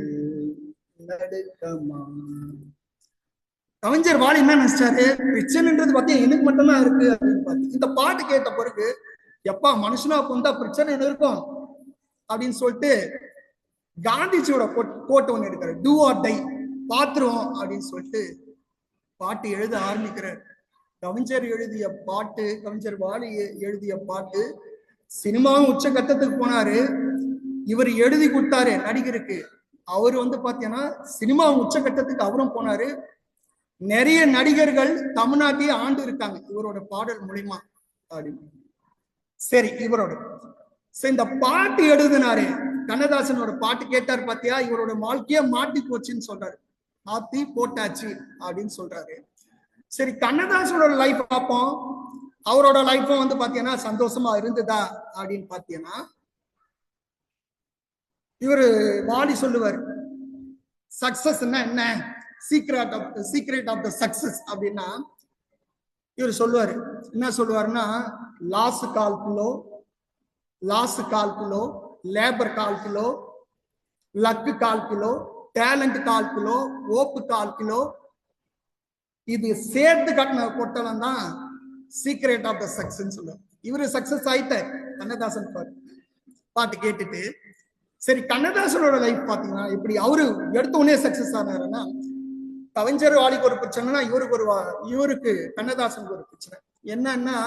நடுக்கமா. கவிஞர் வாலி என்ன நினைச்சாரு, பிரச்சனைன்றது பார்த்தா எனக்கு மட்டும்தான் இருக்கு அப்படின்னு பார்த்து இந்த பாட்டு கேட்ட பிறகு எப்பா மனுஷனா பொந்தா பிரச்சனை இருக்கும் அப்படின்னு சொல்லிட்டு காந்திஜியோட கோட்டை ஒண்ணு எடுக்கிறார், டூ ஆர் டை, பாத்துருவோம் அப்படின்னு சொல்லிட்டு பாட்டு எழுத ஆரம்பிக்கிறார். கவிஞர் எழுதிய பாட்டு, கவிஞர் வாலி எழுதிய பாட்டு சினிமாவும் உச்ச கட்டத்துக்கு போனாரு. இவர் எழுதி கொடுத்தாரு நடிகருக்கு, அவரு வந்து பாத்தீங்கன்னா சினிமாவும் உச்ச கட்டத்துக்கு அவரும் போனாரு. நிறைய நடிகர்கள் தமிழ்நாட்டையே ஆண்டு இருக்காங்க இவரோட பாடல் மூலியமா அப்படின்னு. சரி, இவரோட இந்த பாட்டு எழுதினாரு, கண்ணதாசனோட பாட்டு கேட்டார் பாத்தியா, இவரோட வாழ்க்கைய மாட்டி போச்சுன்னு சொல்றாரு, மாத்தி போட்டாச்சு அப்படின்னு சொல்றாரு. சரி, கண்ணதாசனோட லைஃப் பார்ப்போம். அவரோட லைஃப்பும் வந்து பாத்தீங்கன்னா சந்தோஷமா இருந்ததா அப்படின்னு பாத்தீங்கன்னா, இவரு வாலி சொல்லுவார் சக்சஸ்னா என்ன, சீக்ரெட் ஆஃப் த சக்சஸ் அப்படின்னா இவர் சொல்லுவாரு. என்ன சொல்லுவாருன்னா, லாஸ் கால் கிலோ, லேபர் கால் கிலோ, லக்கு கால் கிலோ, டேலண்ட் கால் கிலோ, ஓப்பு கால் கிலோ, இது சேர்த்து கட்டின பொட்டலம் தான் சீக்ரெட் ஆஃப் த சக்சஸ் சொல்லுவார். இவரு சக்சஸ் ஆயிட்டார் கண்ணதாசன் பாட்டு கேட்டுட்டு. சரி, கண்ணதாசனோட லைஃப் பாத்தீங்கன்னா இப்படி அவரு எடுத்த உடனே சக்சஸ் ஆனாருன்னா, கவிஞர் வாலிக்கு ஒரு பிரச்சனைனா இவருக்கு கண்ணதாசனுக்கு ஒரு பிரச்சனை என்னன்னா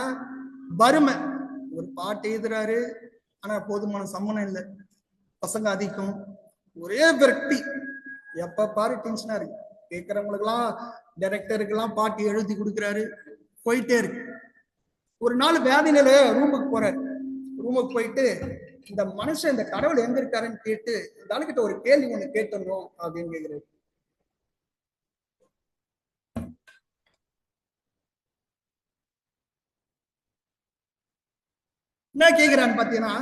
வறுமை. ஒரு பாட்டு எழுதுறாரு, ஆனா போதுமான சம்மணம் இல்லை, பசங்க அதிகம், ஒரே விரக்தி, எப்ப பாரு டென்ஷனா இருக்கு. கேட்கறவங்களுக்கு எல்லாம் டைரக்டருக்கு எல்லாம் பாட்டு எழுதி கொடுக்குறாரு, போயிட்டே இருக்கு. ஒரு நாள் வேதனையில ரூமுக்கு போறாரு. ரூமுக்கு போயிட்டு இந்த மனுஷன் இந்த கடவுள் எங்க இருக்காருன்னு கேட்டு இந்த ஆளுகிட்ட ஒரு கேள்வி ஒண்ணு கேட்டணும் அப்படின்னு கேட்கிறாரு. என்ன கேட்கிறான்னு பாத்தீங்கன்னா,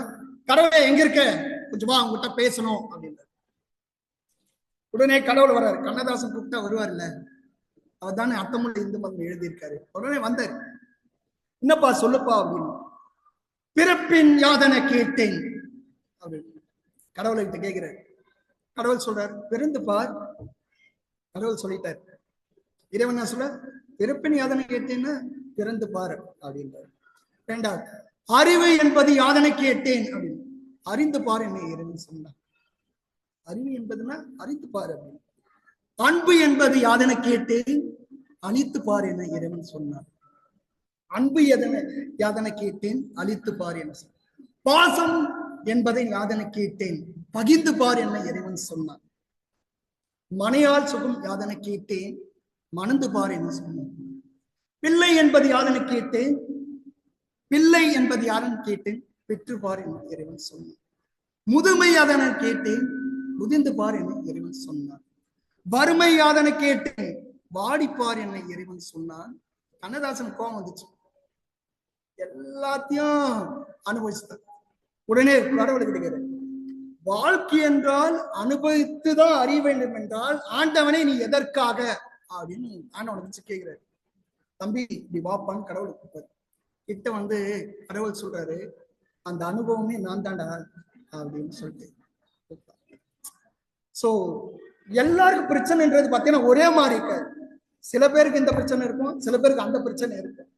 கடவுளே எங்க இருக்க, கொஞ்சமா அவங்ககிட்ட பேசணும் அப்படின்னு. உடனே கடவுள் வர்றாரு. கண்ணதாசன் கூப்பிட்டா வருவார் இல்ல, அவர் தானே அர்த்தமுள்ள இந்து மதம் எழுதியிருக்காரு. உடனே வந்தார். என்னப்பா சொல்லுப்பா அப்படின்னு. பிறப்பின் யாதனை கேட்டேன் அப்படின்னு கடவுளை கிட்ட கேட்கிறார். கடவுள் சொல்றார், பிறந்து பார். கடவுள் சொல்லிட்டார். இறைவன் என்ன சொல்ற, பிறப்பின் யாதனை கேட்டேன்னா பிறந்து பார் அப்படின்றார். இரண்டாவது, அறிவு என்பது யாதனை கேட்டேன் அப்படின்னு, அறிந்து பார் என்ன இறைவன் சொன்னார். அறிவு என்பதுன்னா அறிந்து பார் அப்படின்னு. அன்பு என்பது யாதனை கேட்டேன், அழித்து பார் என இறைவன் சொன்னார். அன்பு யாதனை கேட்டேன், அழித்து பார் என சொன்னார். பாசம் என்பதை யாதனை கேட்டேன், பகிர்ந்து பார் என இறைவன் சொன்னார். மனையால் சுகம் யாதன கேட்டேன், மணந்து பார் என்று சொன்னேன். பிள்ளை என்பது யாதன கேட்டேன், பிள்ளை என்பது யாருன்னு கேட்டேன், பெற்று பார் என்று இறைவன் சொன்னான். முதுமை யாதன கேட்டேன், முதிர்ந்து பார் என்று இறைவன் சொன்னான். வறுமை யாதன கேட்டேன், வாடிப்பார் என்ன இறைவன் சொன்னான். கண்ணதாசன் கோபம் வந்துச்சு, எல்லாத்தையும் அனுபவிச்சுதான். உடனே கடவுள் கிடைக்கிறது, வாழ்க்கை என்றால் அனுபவித்துதான் அறிய வேண்டும் என்றால் ஆண்டவனை நீ எதற்காக அப்படின்னு ஆண்டவனை வச்சு கேட்கிறாரு. தம்பி இப்படி வாப்பான்னு கடவுள் கூப்பிட்டாரு. கிட்ட வந்து கடவுள் சொல்றாரு, அந்த அனுபவமே நான் தாண்டா அப்படின்னு சொல்லிட்டு. சோ எல்லாருக்கும் பிரச்சனைன்றது பார்த்தீங்கன்னா ஒரே மாதிரி இருக்காது. சில பேருக்கு இந்த பிரச்சனை இருக்கும், சில பேருக்கு அந்த பிரச்சனை இருக்கும்.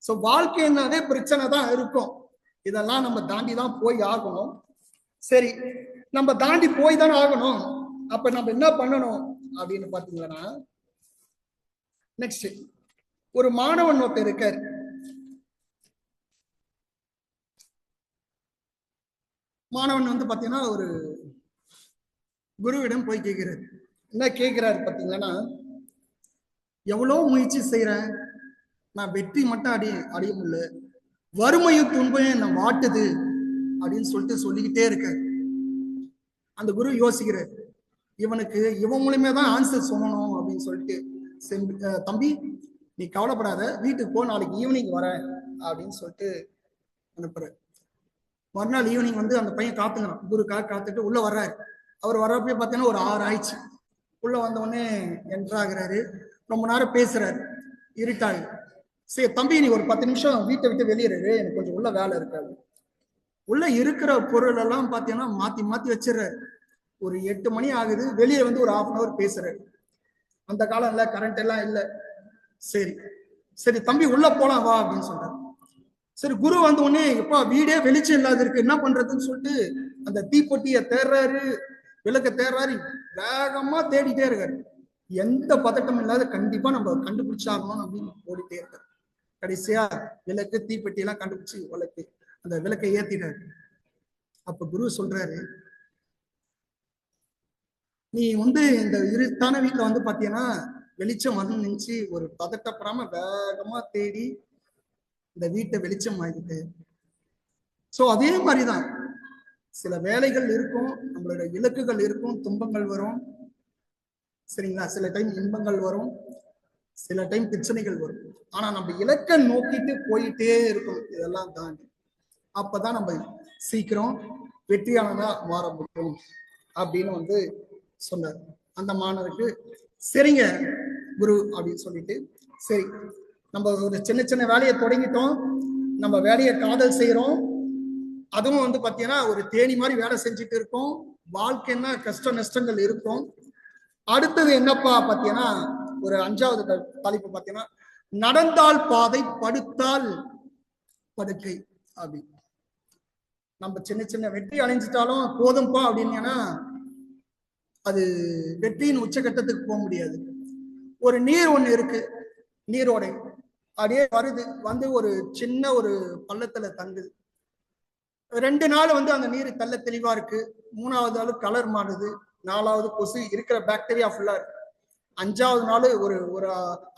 சோ வாழ்க்கைன்னாவே பிரச்சனை தான் இருக்கும். இதெல்லாம் நம்ம தாண்டி தான் போய் ஆகணும். சரி, நம்ம தாண்டி போய் தானே ஆகணும். அப்ப நம்ம என்ன பண்ணணும் அப்படின்னு பாத்தீங்கன்னா, நெக்ஸ்ட் ஒரு மாணவன் ஒருத்தர் இருக்கார். மாணவன் வந்து பாத்தீங்கன்னா ஒரு குருவிடம் போய் கேட்கிறார். என்ன கேட்கிறாரு பாத்தீங்கன்னா, எவ்வளவு முயற்சி செய்யறேன், நான் வெற்றி மட்டும் அடைய முடியல, வறுமையும் துன்பையும் நான் வாட்டுது அப்படின்னு சொல்லிக்கிட்டே இருக்க. அந்த குரு யோசிக்கிறார், இவனுக்கு இவன் மூலியமே தான் ஆன்சர் சொல்லணும் அப்படின்னு சொல்லிட்டு, தம்பி நீ கவலைப்படாத, வீட்டுக்கு போ, நாளைக்கு ஈவினிங் வர அப்படின்னு சொல்லிட்டு அனுப்புற. மறுநாள் ஈவினிங் வந்து அந்த பையன் காத்துக்கிறான், குருக்காக காத்துட்டு உள்ள வர்றாரு. அவர் வர்றப்பே பார்த்தீங்கன்னா ஒரு 6 ஆயிடுச்சு. உள்ள வந்த உடனே என்ட்ராகிறாரு. ரொம்ப நேரம் பேசுறாரு, இருட்டாகு. சரி தம்பி நீ ஒரு 10 நிமிஷம் வீட்டை விட்டு வெளியேறு, எனக்கு கொஞ்சம் உள்ள வேலை இருக்காது. உள்ள இருக்கிற பொருள் எல்லாம் பார்த்தீங்கன்னா மாத்தி மாத்தி வச்சிடறாரு. ஒரு 8 மணி ஆகுது, வெளியே வந்து ஒரு 1/2 hour பேசுறாரு. அந்த காலம் இல்ல, கரண்ட் எல்லாம் இல்லை. சரி சரி தம்பி உள்ள போலாம் வா அப்படின்னு சொல்றாரு. சரி குரு வந்த உடனே எப்பா வீடே வெளிச்சம் இல்லாத இருக்கு, என்ன பண்றதுன்னு சொல்லிட்டு அந்த தீப்பொட்டியை தேடுறாரு, விளக்க தேடுறாரு, வேகமா தேடிட்டே இருக்காரு. எந்த பதட்டமும் இல்லாத கண்டிப்பா நம்ம கண்டுபிடிச்சாகணும் அப்படின்னு ஓடிட்டே இருக்காரு. கடைசியா விளக்கு தீப்பெட்டி எல்லாம் கண்டுபிடிச்சு விளக்கு அந்த விளக்கை ஏத்திட்டாரு. அப்ப குரு சொல்றாரு, நீ வந்து இந்த இருட்டான வீட்டுல வந்து பாத்தீங்கன்னா வெளிச்சம் வந்து நினைச்சு ஒரு பதட்டப்படாம வேகமா தேடி இந்த வீட்டை வெளிச்சம் ஆகிட்டு. சோ அதே மாதிரிதான் சில வேலைகள் இருக்கும், நம்மளோட இலக்குகள் இருக்கும், துன்பங்கள் வரும், சரிங்களா? சில டைம் இன்பங்கள் வரும், சில டைம் பிரச்சனைகள் வரும். ஆனா நம்ம இலக்கை நோக்கிட்டு போயிட்டே இருக்கும். இதெல்லாம் தாண்டி அப்பதான் நம்ம சீக்கிரம் வெற்றியானதா மாற முடியும் அப்படின்னு வந்து சொன்னார் அந்த மாணவருக்கு. சரிங்க குரு அப்படின்னு சொல்லிட்டு, சரி நம்ம ஒரு சின்ன சின்ன வேலையை தொடங்கிட்டோம், நம்ம வேலையை காதல் செய்யறோம், அதுவும் வந்து பாத்தீங்கன்னா ஒரு தேனி மாதிரி வேலை செஞ்சுட்டு இருக்கோம், வாழ்க்கைன்னா கஷ்ட நஷ்டங்கள் இருக்கும். அடுத்தது என்னப்பா பாத்தீங்கன்னா ஒரு 5வது தலைப்பு பாத்தீங்கன்னா, நடந்தால் பாதை, படுத்தால் படுக்கை அப்படி. நம்ம சின்ன சின்ன வெற்றி அடைஞ்சிட்டாலும் போதும்பா அப்படின்னா அது வெற்றியின் உச்சகட்டத்துக்கு போக முடியாது. ஒரு நீர் ஒண்ணு இருக்கு, நீரோடை அப்படியே வருது, வந்து ஒரு சின்ன ஒரு பள்ளத்துல தங்குது. 2 நாள் வந்து அந்த நீர் தெள்ள தெளிவா இருக்கு, 3வது நாள் கலர் மாறுது, 4வது கொசு இருக்கிற பாக்டீரியா ஃபுல்லா இருக்கு, 5வது நாள் ஒரு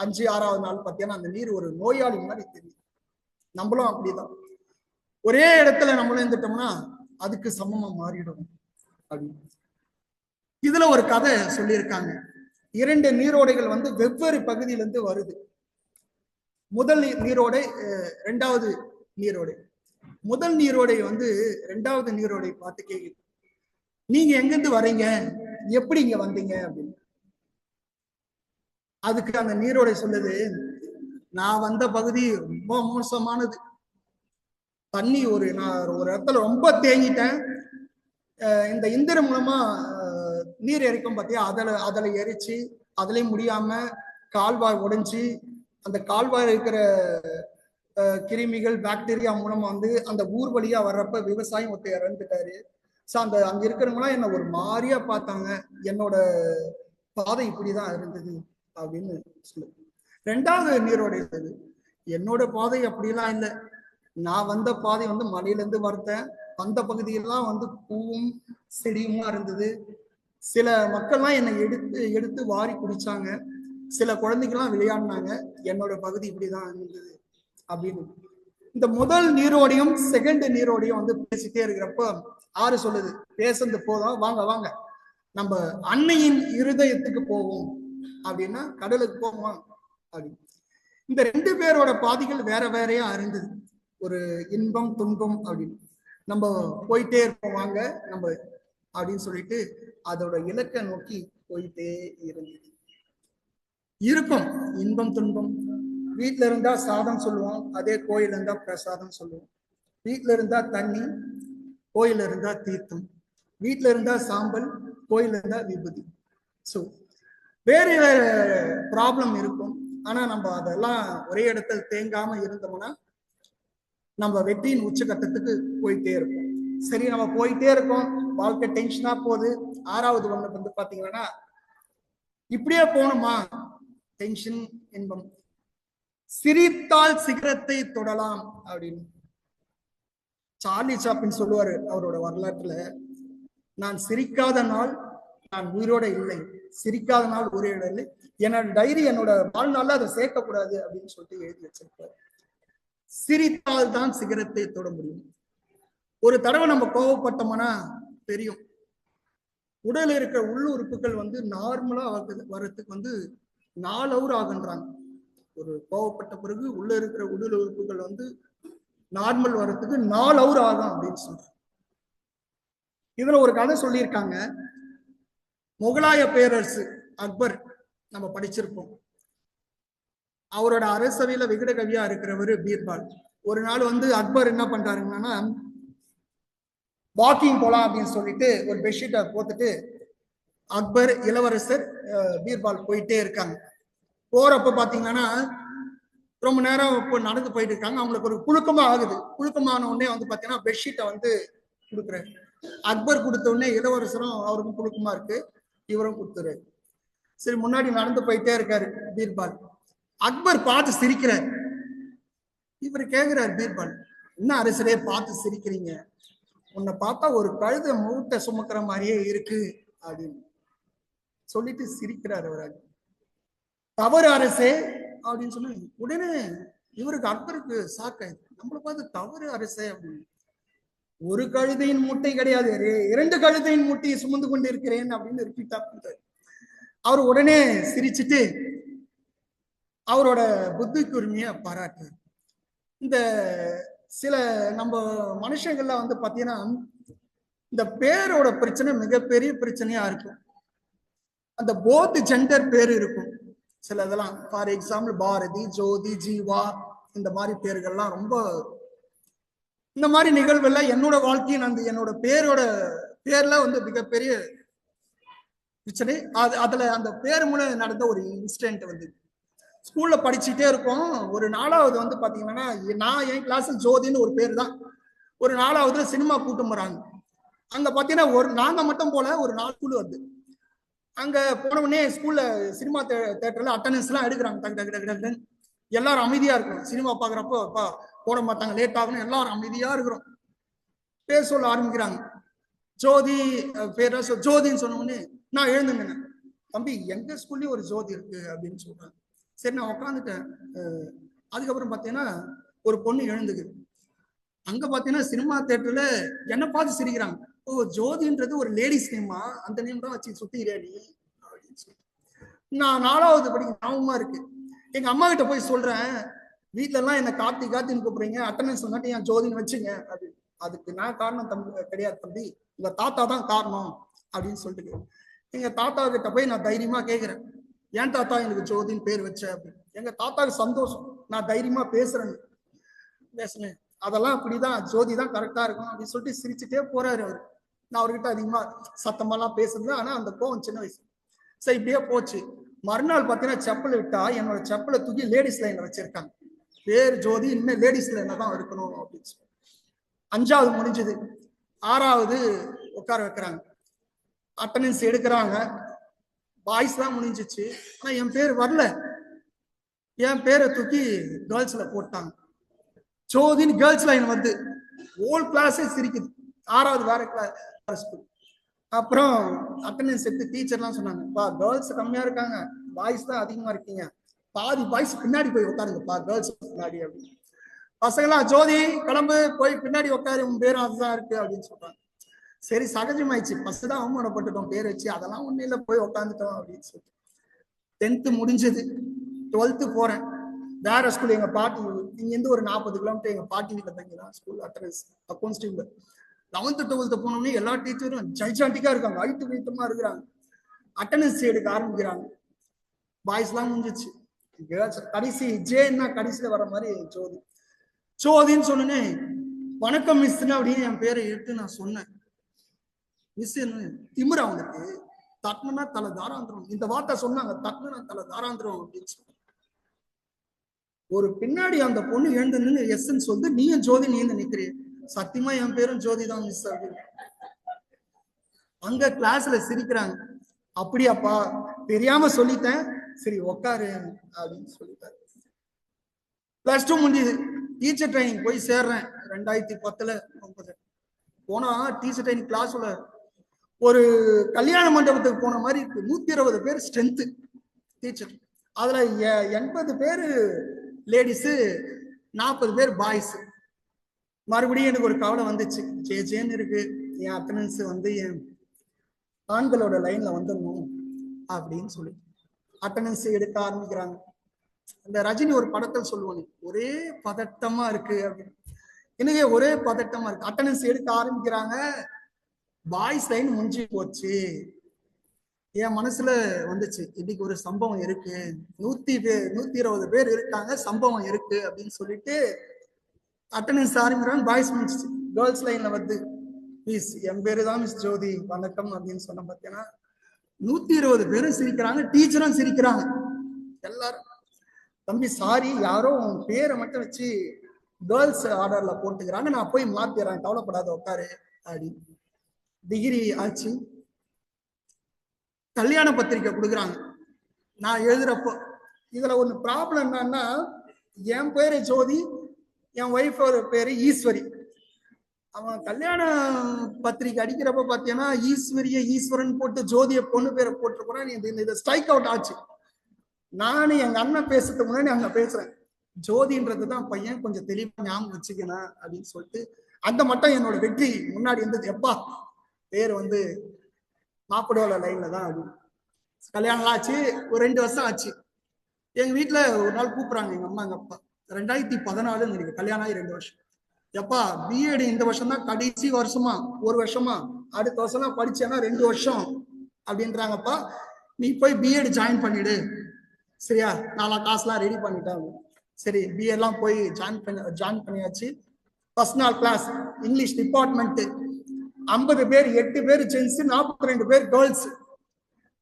5 6வது நாள் பார்த்தீங்கன்னா அந்த நீர் ஒரு நோயாளி மாதிரி தெரியும். நம்மளும் அப்படிதான், ஒரே இடத்துல நம்மளும் இருந்துட்டோம்னா அதுக்கு சமமா மாறிடும் அப்படின்னு. இதுல ஒரு கதை சொல்லியிருக்காங்க. 2 நீரோடைகள் வந்து வெவ்வேறு பகுதியிலிருந்து வருது. முதல் நீரோடை, 2வது நீரோடை. முதல் நீரோடை வந்து 2வது நீரோடை பார்த்து கேக்குது, நீங்க எங்கிருந்து வரீங்க, எப்படி இங்க வந்தீங்க அப்படின்னு. அதுக்கு அந்த நீரோடை சொல்லுது, நான் வந்த பகுதி ரொம்ப மோசமானது, தண்ணி நான் ஒரு இடத்துல ரொம்ப தேங்கிட்டேன், இந்த இந்திரம் மூலமா நீர் எரிக்கும் பார்த்தியா, அதில் எரிச்சு அதுலயும் முடியாம கால்வாய் உடைஞ்சி அந்த கால்வாய் இருக்கிற கிருமிகள் பாக்டீரியா மூலமா வந்து அந்த ஊர் வழியா வர்றப்ப விவசாயம் ஒருத்தர் இறந்துட்டாரு. ஸோ அங்க இருக்கிறவங்களாம் என்ன ஒரு மாதிரியா பார்த்தாங்க, என்னோட பாதை இப்படிதான் இருந்தது அப்படின்னு சொல்லு. 2வது நீரோட இருந்தது, என்னோட பாதை அப்படிலாம் இல்லை, நான் வந்த பாதை வந்து மலையிலேருந்து வந்தேன், வந்த பகுதியெல்லாம் வந்து பூவும் செடியுமா இருந்தது, சில மக்கள்லாம் என்னை எடுத்து எடுத்து வாரி குடிச்சாங்க, சில குழந்தைங்கலாம் விளையாடினாங்க, என்னோட பகுதி இப்படிதான் இருந்தது அப்படின்னு. இந்த முதல் நீரோடையும் செகண்ட் நீரோடையும் வந்து பேசிட்டே இருக்கிறப்ப ஆறு சொல்லுது, பேசுறது போதும், வாங்க வாங்க நம்ம அன்னையின் இருதயத்துக்கு போவோம் அப்படின்னா, கடலுக்கு போவோம் அப்படின்னு. இந்த ரெண்டு பேரோட பாதைகள் வேற வேறையா இருந்தது. ஒரு இன்பம் துன்பம் அப்படின்னு நம்ம போயிட்டே இருப்போம், வாங்க நம்ம அப்படின்னு சொல்லிட்டு அதோட இலக்கை நோக்கி போயிட்டே இருந்தது. இருக்கும் இன்பம் துன்பம். வீட்டுல இருந்தா சாதம் சொல்லுவோம், அதே கோயில் இருந்தா பிரசாதம் சொல்லுவோம். வீட்டுல இருந்தா தண்ணி, கோயில இருந்தா தீர்த்தம். வீட்டுல இருந்தா சாம்பல், கோயில இருந்தா விபூதி. ஸோ வேற வேற ப்ராப்ளம் இருக்கும். ஆனா நம்ம அதெல்லாம் ஒரே இடத்துல தேங்காம இருந்தோம்னா நம்ம வெற்றியின் உச்சகட்டத்துக்கு போயிட்டே இருப்போம். சரி, நம்ம போயிட்டே இருக்கோம், வாழ்க்கை டென்ஷனா போகுது. ஆறாவது ஒண்ணு வந்து பாத்தீங்கன்னா, இப்படியே போகணுமா, டென்ஷன் இன்பம், சிரித்தால் சிகரத்தை தொடலாம் அப்படின்னு சார்லி சாப்பின் சொல்லுவாரு அவரோட வரலாற்றுல, நான் சிரிக்காத நாள் நான் உயிரோட இல்லை, சிரிக்காத நாள் உயிரோட இல்லை, என்னோட டைரி என்னோட வாழ்நாள்ல அதை சேர்க்கக்கூடாது அப்படின்னு சொல்லிட்டு எழுதி வச்சிருப்பாரு. சிரித்தால் தான் சிகரத்தை தொட முடியும். ஒரு தடவை நம்ம கோவப்பட்டோம்னா தெரியும், உடல் இருக்கிற உள்ளுறுப்புகள் வந்து நார்மலா வர்றதுக்கு வந்து 4 ஹவர் ஆகுன்றாங்க. ஒரு கோவப்பட்ட பிறகு உள்ள இருக்கிற உடல் உறுப்புகள் வந்து நார்மல் வர்றதுக்கு 4 ஹவர் ஆகும் அப்படின்னு சொல்றாங்க. இதுல ஒரு கதை சொல்லியிருக்காங்க. முகலாய பேரரசு அக்பர் நம்ம படிச்சிருப்போம். அவரோட அரசவையில விகட கவியா இருக்கிறவர் பீர்பால். ஒரு நாள் வந்து அக்பர் என்ன பண்றாருங்கன்னா, வாக்கிங் போலாம் அப்படின்னு சொல்லிட்டு ஒரு பெட்ஷீட்டை போட்டுட்டு அக்பர், இளவரசர், பீர்பால் போயிட்டே இருக்காங்க. போறப்ப பாத்தீங்கன்னா ரொம்ப நேரம் இப்போ நடந்து போயிட்டு இருக்காங்க. அவங்களுக்கு ஒரு புழுக்கமா ஆகுது. புழுக்கமான உடனே வந்து பாத்தீங்கன்னா பெட்ஷீட்டை வந்து கொடுக்குறாரு. அக்பர் கொடுத்த உடனே இளவரசரும் அவருக்கும் புழுக்கமா இருக்கு, இவரும் கொடுத்துரு. சரி, முன்னாடி நடந்து போயிட்டே இருக்காரு பீர்பால். அக்பர் பார்த்து சிரிக்கிறார். இவர் கேட்கிறார் பீர்பால், என்ன அரசரே பார்த்து சிரிக்கிறீங்க, உன்னை பார்த்தா ஒரு கழுத மூட்டை சுமக்கிற மாதிரியே இருக்கு அப்படின்னு சொல்லிட்டு சிரிக்கிறார் அவர். தவறு அரசே அப்படின்னு சொன்ன உடனே இவருக்கு அக்பருக்கு சாக்காயிரு. நம்மளை பார்த்து தவறு அரசே அப்படின்னு, ஒரு கழுதையின் மூட்டை கிடையாது, 2 கழுதையின் மூட்டையை சுமந்து கொண்டு இருக்கிறேன் அப்படின்னு ரிப்பீட்டா பண்றாரு. அவர் உடனே சிரிச்சுட்டு அவரோட புத்தி கூர்மைய பாராட்டுறாரு. இந்த சில நம்ம மனுஷங்கள்ல வந்து பாத்தீங்கன்னா இந்த பேரோட பிரச்சனை மிகப்பெரிய பிரச்சனையா இருக்கும். அந்த போத் ஜெண்டர் பேர் இருக்கும் சில இதெல்லாம். ஃபார் எக்ஸாம்பிள் பாரதி, ஜோதி, ஜீவா, இந்த மாதிரி பேர்கள்லாம் ரொம்ப, இந்த மாதிரி நிகழ்வுல என்னோட வாழ்க்கையின் அந்த என்னோட பேர்ல வந்து மிகப்பெரிய பிரச்சனை. அதுல அந்த பேர் மூலம் நடந்த ஒரு இன்சிடென்ட் வந்து ஸ்கூல்ல படிச்சுட்டே இருக்கோம். ஒரு 4வது வந்து பாத்தீங்கன்னா, நான் என் கிளாஸ் ஜோதின்னு ஒரு பேர் தான். ஒரு 4வதுல சினிமா கூட்டம் போறாங்க. அங்க பாத்தீங்கன்னா நாங்க மட்டும் போல ஒரு 4 ஸ்கூல் வருது. அங்க போன உடனே ஸ்கூல்ல சினிமா தியேட்டர்ல அட்டண்டன்ஸ் எல்லாம் எடுக்கிறாங்க. டக்கு டக்கு டக்கு டக்கு. எல்லாரும் அமைதியா இருக்கணும். சினிமா பாக்குறப்போ போட மாட்டாங்க, லேட் ஆகணும், எல்லாரும் அமைதியா இருக்கிறோம். பேர் சொல்ல ஆரம்பிக்கிறாங்க. ஜோதி பேர் ஜோதின்னு சொன்ன உடனே நான் எழுந்துங்க, தம்பி எங்க ஸ்கூல்லயும் ஒரு ஜோதி இருக்கு அப்படின்னு சொல்றாங்க. சரி, நான் உட்காந்துட்டேன். அதுக்கப்புறம் பாத்தீங்கன்னா ஒரு பொண்ணு எழுந்துக்குது. அங்க பாத்தீங்கன்னா சினிமா தியேட்டர்ல என்ன பார்த்து சிரிக்கிறாங்க. ஓ, ஜோதின்றது ஒரு லேடிஸ் நேமா, அந்த நேம் தான் வச்சு சுத்திரேடி அப்படின்னு சொல்லி. நான் 4வது படிக்க ஞாபகமா இருக்கு. எங்க அம்மா கிட்ட போய் சொல்றேன், வீட்டுல எல்லாம் என்ன காத்தின்னு கூப்பிடுறீங்க, அட்டண்டன்ஸ் மட்டும் என் ஜோதின்னு வச்சுங்க அப்படின்னு. அதுக்கு நான் காரணம் தம்பி கிடையாது தம்பி, உங்க தாத்தா தான் காரணம் அப்படின்னு சொல்லிட்டு எங்க தாத்தா கிட்ட போய் நான் தைரியமா கேட்கிறேன், ஏன் தாத்தா எனக்கு ஜோதின்னு பேர் வச்ச அப்படின்னு. எங்க தாத்தாவுக்கு சந்தோஷம், நான் தைரியமா பேசுறேன். அதெல்லாம் அப்படிதான், ஜோதி தான் கரெக்டா இருக்கும் அப்படின்னு சொல்லிட்டு சிரிச்சுட்டே போறாரு அவரு. நான் அவர்கிட்ட அதிகமா சத்தமெல்லாம் பேசுறது, ஆனா அந்த கோவம் சின்ன வயசு. சரி, இப்படியே போச்சு. மறுநாள் பாத்தீங்கன்னா செப்பல் விட்டா என்னோட செப்பலை தூக்கி லேடிஸ் லைன்ல வச்சிருக்காங்க. பேர் ஜோதி, இனிமே லேடிஸ் லைன்ல தான் இருக்கணும் அப்படின்னு சொல்லி. 5வது முடிஞ்சது. 6வது உட்கார வைக்கிறாங்க, அட்டண்டன்ஸ் எடுக்கிறாங்க. பாய்ஸ் தான் முடிஞ்சிச்சு. ஆனா என் பேர் வரல. என் பேரை தூக்கி கேர்ள்ஸ்ல போட்டாங்க. ஜோதின்னு கேர்ள்ஸ் லைன் வந்து ஹோல் கிளாஸே சிரிக்குது. 6வது வேற கிளாஸ் ஸ்கூல். அப்புறம் அட்டண்டன்ஸ் எடுத்து டீச்சர்லாம் சொன்னாங்க, பா கேர்ள்ஸ் கம்மியா இருக்காங்க, பாய்ஸ் தான் அதிகமா இருக்கீங்க, பாதி பாய்ஸ் பின்னாடி போய் உட்காருங்கப்பா கேர்ள்ஸ் பின்னாடி அப்படின்னு. பசங்களாம் ஜோதி கிளம்பு போய் பின்னாடி உட்காரு, உன் பேரும் அதுதான் இருக்கு அப்படின்னு சொல்றாங்க. சரி சகஜமாயிடுச்சு, ஃபர்ஸ்ட் தான் அவமானப்பட்டுட்டோம் பேர் வச்சு, அதெல்லாம் ஒண்ணு இல்லை போய் உட்காந்துட்டோம் அப்படின்னு சொல்லி 10th முடிஞ்சது. 12th போறேன். வேற ஸ்கூல், எங்க பாட்டி இங்க இருந்து ஒரு 40 கிலோமீட்டர் எங்க பாட்டி வீட்டுல தங்கிதான் ஸ்கூல் அட்டனன்ஸ் அக்கௌண்ட் ஸ்ட்ரீம்ல. 11th 12th போனோம்னே எல்லா டீச்சரும் ஜைஜாண்டிக்கா இருக்காங்க, ஹைட்டு வெயிட்டமா இருக்கிறாங்க, அட்டனன்ஸ் எடுக்க ஆரம்பிக்கிறாங்க. பாய்ஸ் எல்லாம் முடிஞ்சிச்சு, கடைசி ஜேன்னா கடைசியில வர மாதிரி ஜோதி. ஜோதின்னு சொன்னேன், வணக்கம் மிஸ்ன்னு அப்படின்னு என் பேரை எடுத்து நான் சொன்னேன். மிஸ் திமிரா அவனுக்கு, தட்டுனா தலை தாராந்திரம், இந்த வார்த்தை சொன்னாங்க, தட்டுனா தலை தாராந்திரம் அப்படின்னு சொன்னாங்க. ஒரு பின்னாடி அந்த பொண்ணு எழுந்து நின்று எஸ்ன்னு சொல்லுது, நீயும் ஜோதி நீந்து நிக்கிறீ, சத்தியமா என் பேரும் ஜோதி தான் மிஸ் அப்படின்னு. அங்க கிளாஸ்ல சிரிக்கிறாங்க. அப்படியாப்பா, தெரியாம சொல்லிட்டேன், சரி உக்காரு அப்படின்னு சொல்லிட்டாரு. +2 முடிஞ்சது. டீச்சர் ட்ரைனிங் போய் சேர்றேன் 2010 போனா. டீச்சர் ட்ரைனிங் கிளாஸ்ல ஒரு கல்யாண மண்டபத்துக்கு போன மாதிரி இருக்கு. 120 பேர் ஸ்ட்ரென்த் டீச்சர். அதுல 80 பேர் லேடிஸு, 40 பேர் பாய்ஸ். மறுபடியும் எனக்கு ஒரு கவலை வந்துச்சு, ஜேன்னு இருக்கு, என் அட்டனன்ஸ் வந்து என் ஆண்களோட லைன்ல வந்துடணும் அப்படின்னு சொல்லி அட்டனன்ஸ் எடுக்க ஆரம்பிக்கிறாங்க. இந்த ரஜினி ஒரு படத்தில் சொல்லுவாங்க, ஒரே பதட்டமா இருக்கு அப்படின்னு. எனக்கு ஒரே பதட்டமா இருக்கு. அட்டனன்ஸ் எடுக்க ஆரம்பிக்கிறாங்க, பாய்ஸ் லைன் முடிஞ்சு போச்சு. என் மனசுல வந்துச்சு, இன்னைக்கு ஒரு சம்பவம் இருக்கு, 120 பேர் இருக்காங்க, சம்பவம் இருக்கு அப்படின்னு சொல்லிட்டு அட்டனன்ஸ் ஆரம்பிக்கிறாங்க. பாய்ஸ் முடிச்சு, கேர்ள்ஸ் லைன்ல வந்து மிஸ் என் பேரு தான் மிஸ் ஜோதி, வணக்கம் அப்படின்னு சொன்ன. பார்த்தீங்கன்னா 120 பேரும் சிரிக்கிறாங்க, டீச்சரும் சிரிக்கிறாங்க, எல்லாரும். தம்பி சாரி, யாரோ உன் பேரை மட்டும் வச்சு கேர்ள்ஸ் ஆர்டர்ல போட்டுக்கிறாங்க, நான் போய் மாத்திடுறேன், கவலைப்படாத உட்காரு அப்படின்னு. டிகிரி ஆச்சு. கல்யாண பத்திரிக்கை கொடுக்குறாங்க. நான் எழுதுறப்போ இதுல ஒண்ணு ப்ராப்ளம் என்னன்னா, என் பேரு ஜோதி, என் ஒய்ஃபோட பேரு ஈஸ்வரி. அவன் கல்யாண பத்திரிக்கை அடிக்கிறப்ப பாத்தீங்கன்னா ஈஸ்வரிய ஈஸ்வரன் போட்டு ஜோதிய பொண்ணு பேரை போட்டுருக்கூடாது. இது ஸ்ட்ரைக் அவுட் ஆச்சு. நானு எங்க அண்ணன் பேசுறதுக்கு முன்னாடி அங்க பேசுறேன், ஜோதின்றதுதான் பையன், கொஞ்சம் தெளிவா ஞாபகம் வச்சுக்கணும் அப்படின்னு சொல்லிட்டு. அந்த மட்டும் என்னோட வெற்றி முன்னாடி இருந்தது. எப்பா பேர் வந்து மாப்பிடோல லைன்ல தான் அப்படின்னு. கல்யாணம் ஆச்சு, ஒரு 2 வருஷம் ஆச்சு. எங்க வீட்டுல ஒரு நாள் கூப்பிடுறாங்க எங்க அம்மா எங்க அப்பா. 2014 இருக்கு, கல்யாணம் ஆகி 2 வருஷம். எப்பா பிஎட் இந்த வருஷம் தான் கடைசி வருஷமா, ஒரு வருஷமா, அடுத்த வருஷம் தான் படிச்சேன்னா 2 வருஷம் அப்படின்றாங்கப்பா, நீ போய் பிஎட் ஜாயின் பண்ணிடு சரியா, நான் காசுலாம் ரெடி பண்ணிட்டேன். சரி பிஎட்லாம் போய் ஜாயின் பண்ணியாச்சு. ஃபர்ஸ்ட் நாள் கிளாஸ் இங்கிலீஷ் டிபார்ட்மெண்ட், 50 பேர், 8 பேர் ஜென்ஸ், 42 பேர் கேர்ள்ஸ்.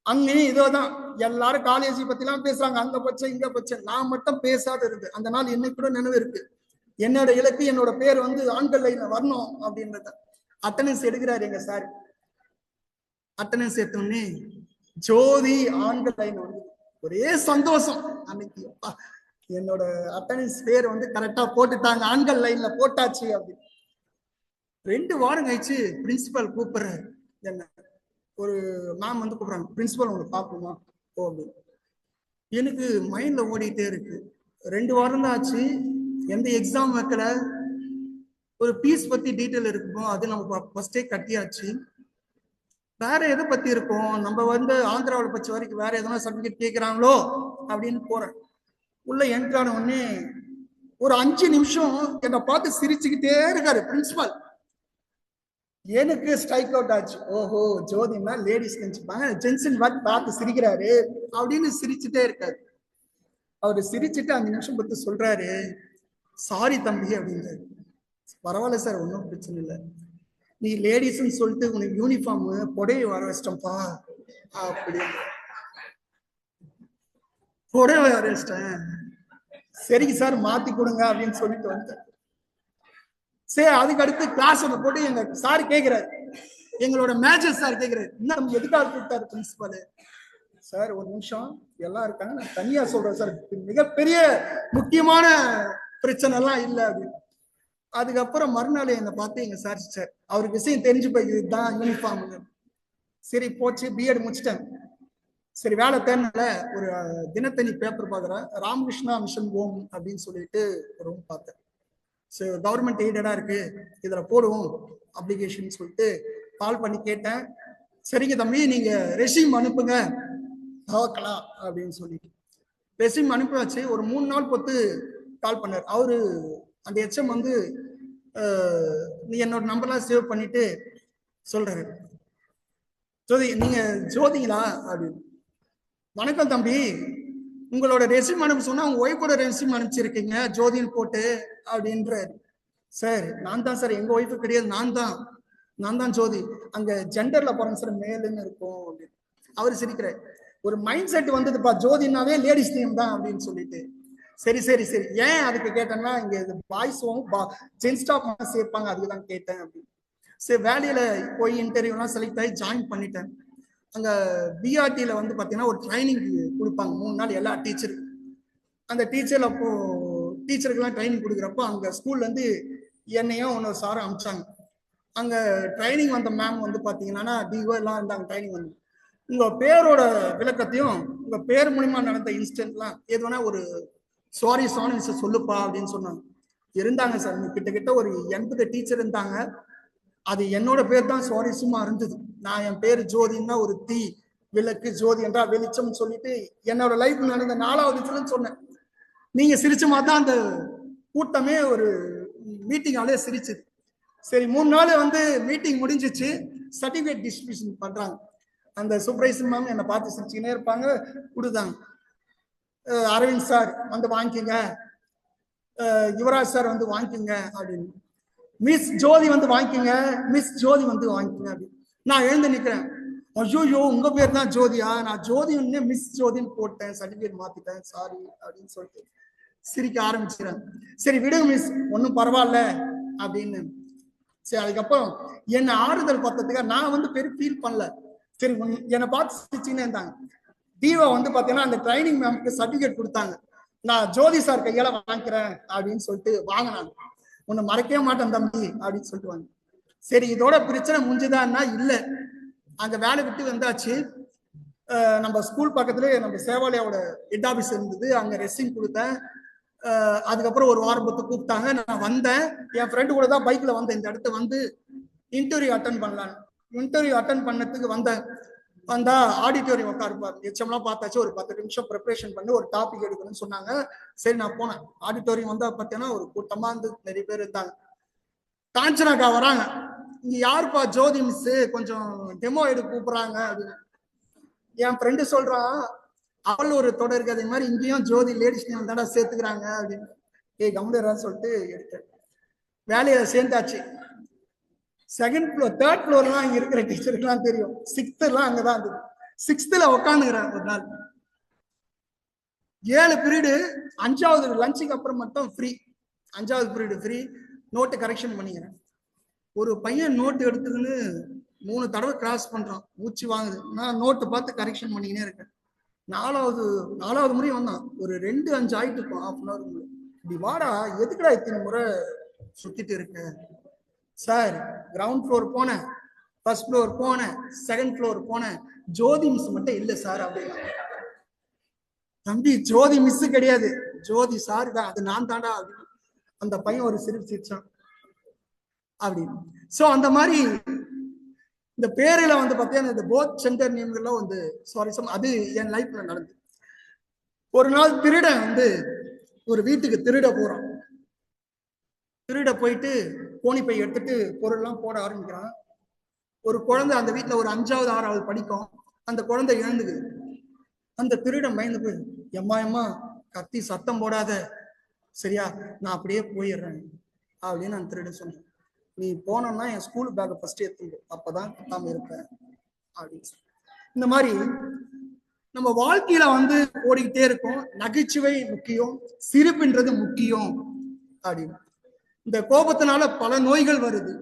அங்கேயும் இதோதான், எல்லாரும் காலேஜ் பத்தி எல்லாம் பேசுறாங்க, அங்க பச்சை இங்க பச்சை, நான் மட்டும் பேசாத இருந்து. அந்த நாள் இன்னைக்கு கூட நினைவு இருக்கு. என்னோட இலக்கு, என்னோட பேர் வந்து ஆண்கள் லைன்ல வரணும் அப்படின்றத. அட்டனன்ஸ் எடுக்கிறாரு எங்க சார். அட்டனன்ஸ் எடுத்தோடனே ஜோதி ஆண்கள் லைன் வந்து ஒரே சந்தோஷம். அன்னைக்கு என்னோட அட்டனன்ஸ் பேர் வந்து கரெக்டா போட்டுட்டாங்க, ஆண்கள் லைன்ல போட்டாச்சு அப்படின்னு. 2 வாரம் கழிச்சு பிரின்சிபல் கூப்பிடுறாரு என்ன. ஒரு மேம் வந்து கூப்பிடுறாங்க, பிரின்சிபல் உங்களுக்கு பார்க்கணுமா ஓ அப்படின்னு. எனக்கு மைண்ட்ல ஓடிட்டே இருக்கு. 2 வாரம் தான் ஆச்சு, எந்த எக்ஸாம் வைக்கல. ஒரு பீஸ் பத்தி டீட்டெயில் இருக்கும், அது நம்ம ஃபர்ஸ்டே கட்டியாச்சு. வேற எதை பத்தி இருக்கும், நம்ம வந்து ஆந்திராவில் பச்ச வரைக்கும் வேற எதனா சர்டிபிகேட் கேட்கிறாங்களோ அப்படின்னு போறேன். உள்ள என்ட்ரான உடனே ஒரு 5 நிமிஷம் என்னை பார்த்து சிரிச்சுக்கிட்டே இருக்காரு பிரின்சிபால். எனக்கு ஸ்ட்ரைக் அவுட் ஆச்சு. ஓஹோ ஜோதினா லேடிஸ் நினைச்சுப்பாங்க, ஜென்சன் பார்த்து சிரிக்கிறாரு அப்படின்னு சிரிச்சுட்டே இருக்காரு. அவரு சிரிச்சுட்டு 5 நிமிஷம் பத்தி சொல்றாரு, சாரி தம்பி அப்படின்றாரு. பரவாயில்ல சார், ஒன்றும் பிரச்சனை இல்லை, நீ லேடிஸ்ன்னு சொல்லிட்டு உனக்கு யூனிஃபார்ம் புடவை வர வச்சிட்டோம்ப்பா அப்படி. புடவை வர வச்சிட்டேன், சரிங்க சார் மாத்தி கொடுங்க அப்படின்னு சொல்லிட்டு வந்தேன். சரி அதுக்கு அடுத்து கிளாஸ் ஒன்று போட்டு எங்க சார் கேட்கிறாரு, எங்களோட மேஜர் சார் கேட்கிறாரு, இன்னும் எதுக்காக கூப்பிட்டாரு பிரின்சிபாலு. சார் ஒரு நிமிஷம், எல்லாம் இருக்காங்க, நான் தனியா சொல்றேன் சார், மிகப்பெரிய முக்கியமான பிரச்சனை எல்லாம் இல்லை அப்படின்னு. அதுக்கப்புறம் மறுநாள் என்னை பார்த்து எங்க சார் அவருக்கு விஷயம் தெரிஞ்சு போய் இதுதான் யூனிஃபார்ம். சரி போச்சு, பிஎட் முடிச்சிட்டேன். சரி வேலை தேர்னால ஒரு தினத்தனி பேப்பர் பார்க்குறேன், ராமகிருஷ்ணா மிஷன் ஹோம் அப்படின்னு சொல்லிட்டு ஒரு ரூம் பார்த்தேன். சரி கவர்மெண்ட் எய்டடா இருக்கு, இதுல போடுவோம் அப்ளிகேஷன் சொல்லிட்டு கால் பண்ணி கேட்டேன். சரிங்க தம்பி நீங்க ரெசியூம் அனுப்புங்க பார்க்கலாம் அப்படின்னு சொல்லிட்டு ரெசியூம் அனுப்பியாச்சு. ஒரு 3 நாள் பொறுத்து கால் பண்ணார். அவரு அந்த எச்எம் வந்து நீ என்னோட நம்பர்லாம் சேவ் பண்ணிட்டு சொல்றாரு, ஜோதி நீங்க ஜோதிங்களா அப்படின்னு. வணக்கம் தம்பி, உங்களோட ரெசியூம் அனுப்ப சொன்னா உங்க ஒய்ஃபோட ரெசியூம் அனுப்பிச்சிருக்கீங்க ஜோதின்னு போட்டு அப்படின்றாரு. சார் நான் தான் சார், எங்க ஒய்ஃபு கிடையாது, நான் தான் ஜோதி, அங்க ஜெண்டர்ல போறேன் சார், மேலுன்னு இருக்கும் அப்படின்னு. அவரு சிரிக்கிறார். ஒரு மைண்ட் செட் வந்ததுப்பா, ஜோதினாவே லேடிஸ் நேம் தான் அப்படின்னு சொல்லிட்டு. சரி சரி சரி, ஏன் அதுக்கு கேட்டேன்னா இங்க பாய்ஸும் ஜென்ஸ் ஸ்டாஃப் சேர்ப்பாங்க, அதுக்கு தான் கேட்டேன் அப்படின்னு. சரி வேலையில போய் இன்டர்வியூலாம் செலக்ட் ஆகி ஜாயின் பண்ணிட்டேன். அங்க பிஆர்டியில வந்து பாத்தீங்கன்னா ஒரு ட்ரைனிங் கொடுப்பாங்க 3 நாள் எல்லா டீச்சருக்கு. அந்த டீச்சர்ல அப்போ டீச்சருக்கெல்லாம் ட்ரைனிங் கொடுக்குறப்போ அங்க ஸ்கூல்ல இருந்து என்னையும் இன்னொரு சாரும் அனுப்பிச்சாங்க. அங்க ட்ரைனிங் வந்த மேம் வந்து பாத்தீங்கன்னா டிஓ எல்லாம் இருந்தாங்க ட்ரைனிங் வந்து. உங்க பேரோட விளக்கத்தையும் உங்க பேர் மூலியமா நடந்த இன்சிடென்ட்லாம் எதுனா ஒரு சுவாரஸ்யமான விஷயம் சொல்லுப்பா அப்படின்னு சொன்னாங்க. இருந்தாங்க சார், கிட்டத்தட்ட ஒரு 80 டீச்சர் இருந்தாங்க. அது என்னோட பேர் தான் சுவாரஸ்யமா இருந்தது. நான் என் பேர் ஜோதின்னா ஒரு தீ விளக்கு, ஜோதி என்றா வெளிச்சம் சொல்லிட்டு என்னோட லைஃப் நடந்த 4வது இன்சிடென்ட் சொன்னேன். நீங்க சிரிச்ச மாதிரி தான் அந்த கூட்டமே ஒரு மீட்டிங் ஆளே சிரிச்சுது. சரி 3 நாள் வந்து மீட்டிங் முடிஞ்சிச்சு, சர்டிபிகேட் டிஸ்ட்ரிபியூஷன் பண்றாங்க. அந்த சூப்பர்வைசர் மேம் என்னை பார்த்து சிரிச்சுக்கினே இருப்பாங்க, கொடுத்தாங்க. அரவிந்த் சார் வந்து வாங்கிக்கங்க, யுவராஜ் சார் வந்து வாங்கிக்கங்க அப்படின்னு. மிஸ் ஜோதி வந்து வாங்கிக்கங்க, மிஸ் ஜோதி வந்து வாங்கிக்கங்க அப்படின்னு. நான் எழுந்து நிக்கிறேன். ஐயோ உங்க பேர் தான் ஜோதியா, நான் ஜோதி மிஸ் ஜோதின்னு போட்டேன், சர்டிபிகேட் மாத்திட்டேன் சாரி அப்படின்னு சொல்லிட்டு சிரிக்க ஆரம்பிச்சுக்கிறேன். சரி விடுங்க மிஸ், ஒன்றும் பரவாயில்ல அப்படின்னு. சரி அதுக்கப்புறம் என்ன ஆறுதல் பார்த்ததுக்காக நான் வந்து பெரிய ஃபீல் பண்ணல. சரி என்னை பார்த்து சிரிச்சுன்னு இருந்தாங்க. தீவா வந்து பாத்தீங்கன்னா அந்த ட்ரைனிங் மேம்க்கு சர்டிபிகேட் கொடுத்தாங்க. நான் ஜோதி சார் கையால வாங்கிக்கிறேன் அப்படின்னு சொல்லிட்டு வாங்கினாங்க. உன்னை மறக்கவே மாட்டேன் தம்பி அப்படின்னு சொல்லிட்டு வாங்க. சரி இதோட பிரச்சனை முடிஞ்சுதான்னா இல்ல, அங்க வேலை விட்டு வந்தாச்சு. நம்ம ஸ்கூல் பக்கத்துல நம்ம சேவாலயோட ஹெட் ஆபீஸ் இருந்தது, அங்க ரெஸ்டிங் கொடுத்தேன். அதுக்கப்புறம் ஒரு வாரம் பொறுத்து கூப்பிட்டாங்க. நான் வந்தேன், என் ஃப்ரெண்டு கூட தான் பைக்ல வந்தேன். இந்த இடத்த வந்து இன்டர்வியூ அட்டன் பண்ணலான்னு. இன்டர்வியூ அட்டன் பண்ணதுக்கு வந்தேன். வந்தா ஆடிட்டோரியம் உட்காருப்பார். எச்சம்லாம் பார்த்தாச்சு. ஒரு 10 நிமிஷம் ப்ரிப்பரேஷன் பண்ணி ஒரு டாபிக் எடுக்கணும்னு சொன்னாங்க. சரி நான் போனேன். ஆடிட்டோரியம் வந்தா பார்த்தீங்கன்னா ஒரு கூட்டமா இருந்து நிறைய பேர் இருந்தாங்க. காஞ்சனாக்கா வராங்க. இங்க யாருப்பா ஜோதி மிஸ், கொஞ்சம் டெமோ எடுக்க கூப்பிடுறாங்க அப்படின்னு. என் ஃப்ரெண்டு சொல்றான், அவள் ஒரு தொடர் கதை மாதிரி இங்கேயும் ஜோதி லேடிஸ் நேம் தானே சேர்த்துக்கிறாங்க அப்படின்னு. கம்முன்னு சொல்லிட்டு எடுத்தேன். வேலையை சேர்ந்தாச்சு. 2nd ஃப்ளோர் 3rd ஃப்ளோர்லாம் இங்க இருக்கிற டீச்சருக்குலாம் தெரியும். 6th எல்லாம் அங்கதான் இருந்தது. 6th உட்காந்துக்கிறேன் ஒரு நாள். 7 பீரியடு, 5வது லஞ்சுக்கு அப்புறம் மட்டும் ஃப்ரீ. 5வது பீரியடு ஃப்ரீ. நோட்டு கரெக்ஷன் பண்ணிக்கிறேன். ஒரு பையன் நோட்டு எடுத்துக்கின்னு 3 தடவை கிராஸ் பண்றான், மூச்சு வாங்குது. நான் நோட்டு பார்த்து கரெக்ஷன் பண்ணிக்கினே இருக்கேன். 4வது முறை வந்தான். ஒரு 2:05 ஆயிட்டு இருக்கும், 1/2 hour. இப்படி வாடா, எதுக்குடா இத்தனை முறை சுத்திட்டு இருக்க? சார் கிரவுண்ட் ஃப்ளோர் போனேன், 1st ஃப்ளோர் போனேன், 2nd ஃப்ளோர் போனேன், ஜோதி மிஸ் மட்டும் இல்ல சார் அப்படின்னா. தம்பி ஜோதி மிஸ் கிடையாது, ஜோதி சார் தான், அது நான் தாண்டா அப்படின்னு அந்த பையன் ஒரு சிரிப்பு சிரிச்சான் அப்படின்னு. சோ அந்த மாதிரி இந்த பேரில வந்து பார்த்தீங்கன்னா இந்த போத் சென்டர் நேம்கள்லாம் வந்து சுவாரஸ்யம். அது என் லைஃப்ல நடந்து. ஒரு நாள் திருடன் வந்து ஒரு வீட்டுக்கு திருட போறான். திருட போயிட்டு கோணி பை எடுத்துட்டு பொருள்லாம் போட ஆரம்பிக்கிறான். ஒரு குழந்தை அந்த வீட்டுல ஒரு 5வது 6வது படிக்கும். அந்த குழந்தை இழந்துக்குது. அந்த திருடன் பயந்து போய், எம்மா கத்தி சத்தம் போடாத சரியா, நான் அப்படியே போயிடுறேன் அப்படின்னு அந்த திருடன் சொன்னேன். நீ போனோம்னா என் ஸ்கூல் பேக்கை ஃபர்ஸ்ட் எடுத்துடு, அப்பதான் கத்தாம இருப்பேன் அப்படின்னு. இந்த மாதிரி நம்ம வாழ்க்கையில வந்து ஓடிக்கிட்டே இருக்கோம். நகைச்சுவை முக்கியம், சிரிப்புன்றது முக்கியம் அப்படின்னு. இந்த கோபத்தினால பல நோய்கள் வருது.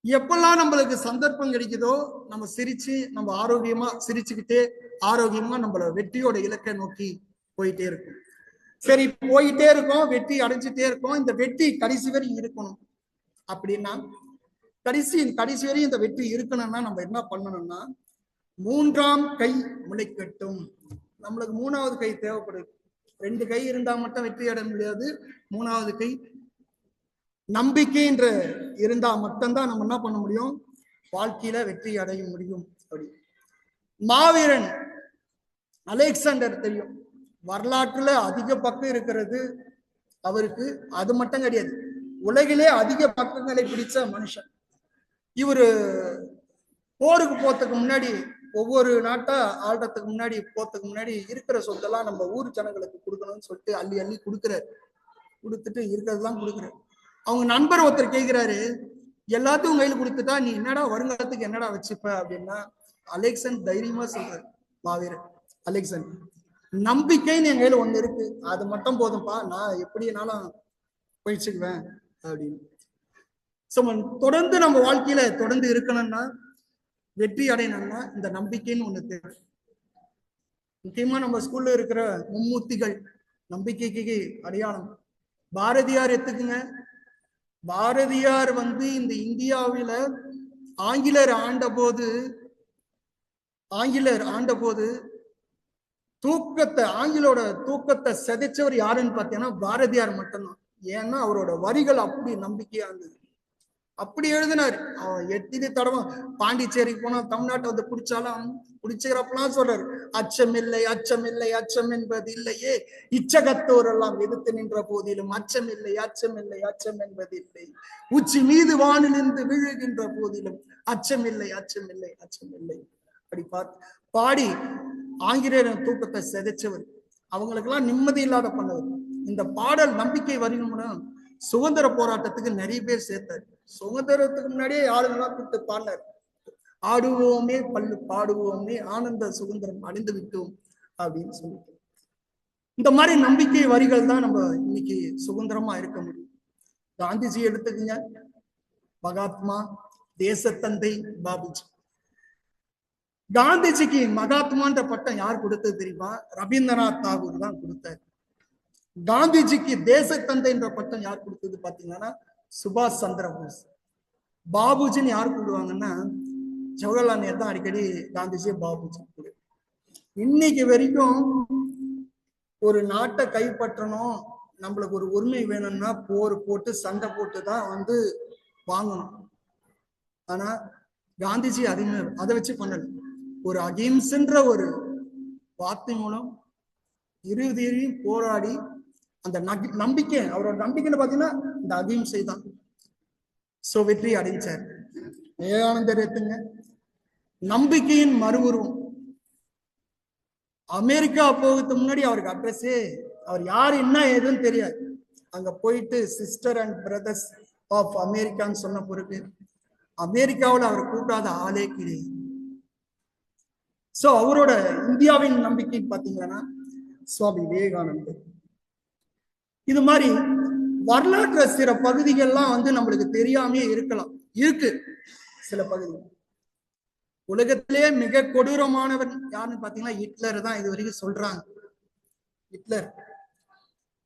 எப்பெல்லாம் நம்மளுக்கு சந்தர்ப்பம் கிடைக்குதோ நம்ம சிரிச்சு, நம்ம ஆரோக்கியமா சிரிச்சுக்கிட்டே ஆரோக்கியமா நம்மள வெற்றியோட இலக்கை நோக்கி போயிட்டே இருக்கும். சரி போயிட்டே இருக்கோம், வெற்றி அடைஞ்சிட்டே இருக்கோம். இந்த வெற்றி கடைசி வரை இருக்கணும் அப்படின்னா கடைசி வரையும் இந்த வெற்றி இருக்கணும்னா நம்ம என்ன பண்ணணும்னா, மூன்றாம் கை முளைக்கட்டும். நம்மளுக்கு மூணாவது கை தேவைப்படுது. 2 கை இருந்தா மட்டும் வெற்றி அடைய முடியாது. மூணாவது கை நம்பிக்கை என்ற இருந்தா மட்டும்தான் நம்ம என்ன பண்ண முடியும், வாழ்க்கையில வெற்றி அடைய முடியும். அப்படி மாவீரன் அலெக்சாண்டர் தெரியும், வரலாற்றுல அதிக பக்கம் இருக்கிறது அவருக்கு. அது மட்டும் கிடையாது, உலகிலே அதிக பக்கங்களை பிடிச்ச மனுஷன் இவரு. போருக்கு போறதுக்கு முன்னாடி, ஒவ்வொரு நாட்டா ஆள்றதுக்கு முன்னாடி போறதுக்கு முன்னாடி இருக்கிற சொத்தெல்லாம் நம்ம ஊர் ஜனங்களுக்கு கொடுக்கணும்னு சொல்லிட்டு அள்ளி அள்ளி கொடுக்குறாரு. கொடுத்துட்டு இருக்கிறதெல்லாம் கொடுக்குறாரு. அவங்க நண்பர் ஒருத்தர் கேட்கிறாரு, எல்லாத்தையும் கையில் கொடுத்துட்டா நீ என்னடா வருங்காலத்துக்கு என்னடா வச்சுப்ப அப்படின்னா, அலெக்சாண்டர் தைரியமா சொல்றாரு, மாவீரன் அலெக்சாண்டர், நம்பிக்கைன்னு என் கையில ஒண்ணு இருக்கு, அது மட்டும் போதும்பா, நான் எப்படினாலும் போயிடுச்சுக்குவேன் அப்படின்னு. தொடர்ந்து நம்ம வாழ்க்கையில தொடர்ந்து இருக்கணும்னா, வெற்றி அடையணும்னா இந்த நம்பிக்கைன்னு ஒண்ணு தேவை. முக்கியமா நம்ம ஸ்கூல்ல இருக்கிற மும்மூர்த்திகள் நம்பிக்கைக்கு அடையாளம். பாரதியார் எடுத்துக்குங்க. பாரதியார் இந்த இந்தியாவில ஆங்கிலர் ஆண்டபோது ஆங்கிலோட தூக்கத்தை சிதைச்சவர் யாருன்னு பார்த்தீங்கன்னா பாரதியார் மட்டும்தான். ஏன்னா அவரோட வரிகள் அப்படி நம்பிக்கையா இருந்தது. அப்படி எழுதினார். எத்தனை தடவை பாண்டிச்சேரிக்கு போனா தமிழ்நாட்டை பிடிச்சுக்கிறப்பெல்லாம் சொல்றாரு, அச்சமில்லை அச்சமில்லை அச்சம் என்பது இல்லையே, இச்சகத்தோர் எல்லாம் எதிர்த்து நின்ற போதிலும் அச்சமில்லை அச்சமில்லை அச்சம் என்பது இல்லை, உச்சி மீது வானிலிருந்து விழுகின்ற போதிலும் அச்சமில்லை அச்சமில்லை அச்சமில்லை. அப்படி பாடி ஆங்கிலேயரின் தூக்கத்தை சிதைச்சவர், அவங்களுக்கெல்லாம் நிம்மதி இல்லாத பண்ணவர். இந்த பாடல் நம்பிக்கை வரிகளும் சுதந்திர போராட்டத்துக்கு நிறைய பேர் சேர்த்தார். சுதந்திரத்துக்கு முன்னாடியே ஆளுங்கெல்லாம் கூப்பிட்டு பாடினார், ஆடுவோமே பல்லு பாடுவோமே ஆனந்த சுதந்திரம் அடைந்து விட்டோம் அப்படின்னு சொல்லிட்டு. இந்த மாதிரி நம்பிக்கை வரிகள் தான் நம்ம இன்னைக்கு சுதந்திரமா இருக்க முடியும். காந்திஜி எடுத்துக்கங்க, மகாத்மா, தேசத்தந்தை பாபுஜி. காந்திஜிக்கு மகாத்மான்ற பட்டம் யார் கொடுத்தது தெரியுமா? ரவீந்திரநாத் தாகூர் தான் கொடுத்தார். காந்திஜிக்கு தேசத்தந்தை என்ற பட்டம் யார் கொடுத்தது பாத்தீங்கன்னா சுபாஷ் சந்திர போஸ். பாபுஜின்னு யார் கூடுவாங்கன்னா ஜவஹர்லால் நேரு தான் அடிக்கடி காந்திஜியை பாபுஜி கூடு. இன்னைக்கு வரைக்கும் ஒரு நாட்டை கைப்பற்றணும், நம்மளுக்கு ஒரு உரிமை வேணும்னா போர் போட்டு சண்டை போட்டு தான் வாங்கணும். ஆனா காந்திஜி அதை வச்சு பண்ணல. ஒரு அகிம்சைன்ற ஒரு வார்த்தை மூலம் இறுதியும் போராடி அந்த நம்பிக்கை, அவரோட நம்பிக்கைன்னு பாத்தீங்கன்னா இந்த அகிம்சை தான். வெற்றி அடைஞ்சார். விவேகானந்தர் எடுத்துங்க, நம்பிக்கையின் மறுவுருவம். அமெரிக்கா போகிறதுக்கு முன்னாடி அவருக்கு அட்ரஸே, அவர் யாரு என்ன ஏதுன்னு தெரியாது. அங்க போயிட்டு சிஸ்டர் அண்ட் பிரதர்ஸ் ஆஃப் அமெரிக்கான்னு சொன்ன பிறகு அமெரிக்காவில் அவர் கூப்பிடாத ஆளே கிடையாது. அவரோட இந்தியாவின் நம்பிக்கை பாத்தீங்கன்னா சுவாமி விவேகானந்தர். இது மாதிரி வரலாற்று சில பகுதிகள்லாம் நம்மளுக்கு தெரியாமே இருக்கலாம், இருக்கு சில பகுதிகள். உலகத்திலே மிக கொடூரமானவன் யாருன்னு பாத்தீங்கன்னா ஹிட்லர் தான் இது வரைக்கும் சொல்றாங்க. ஹிட்லர்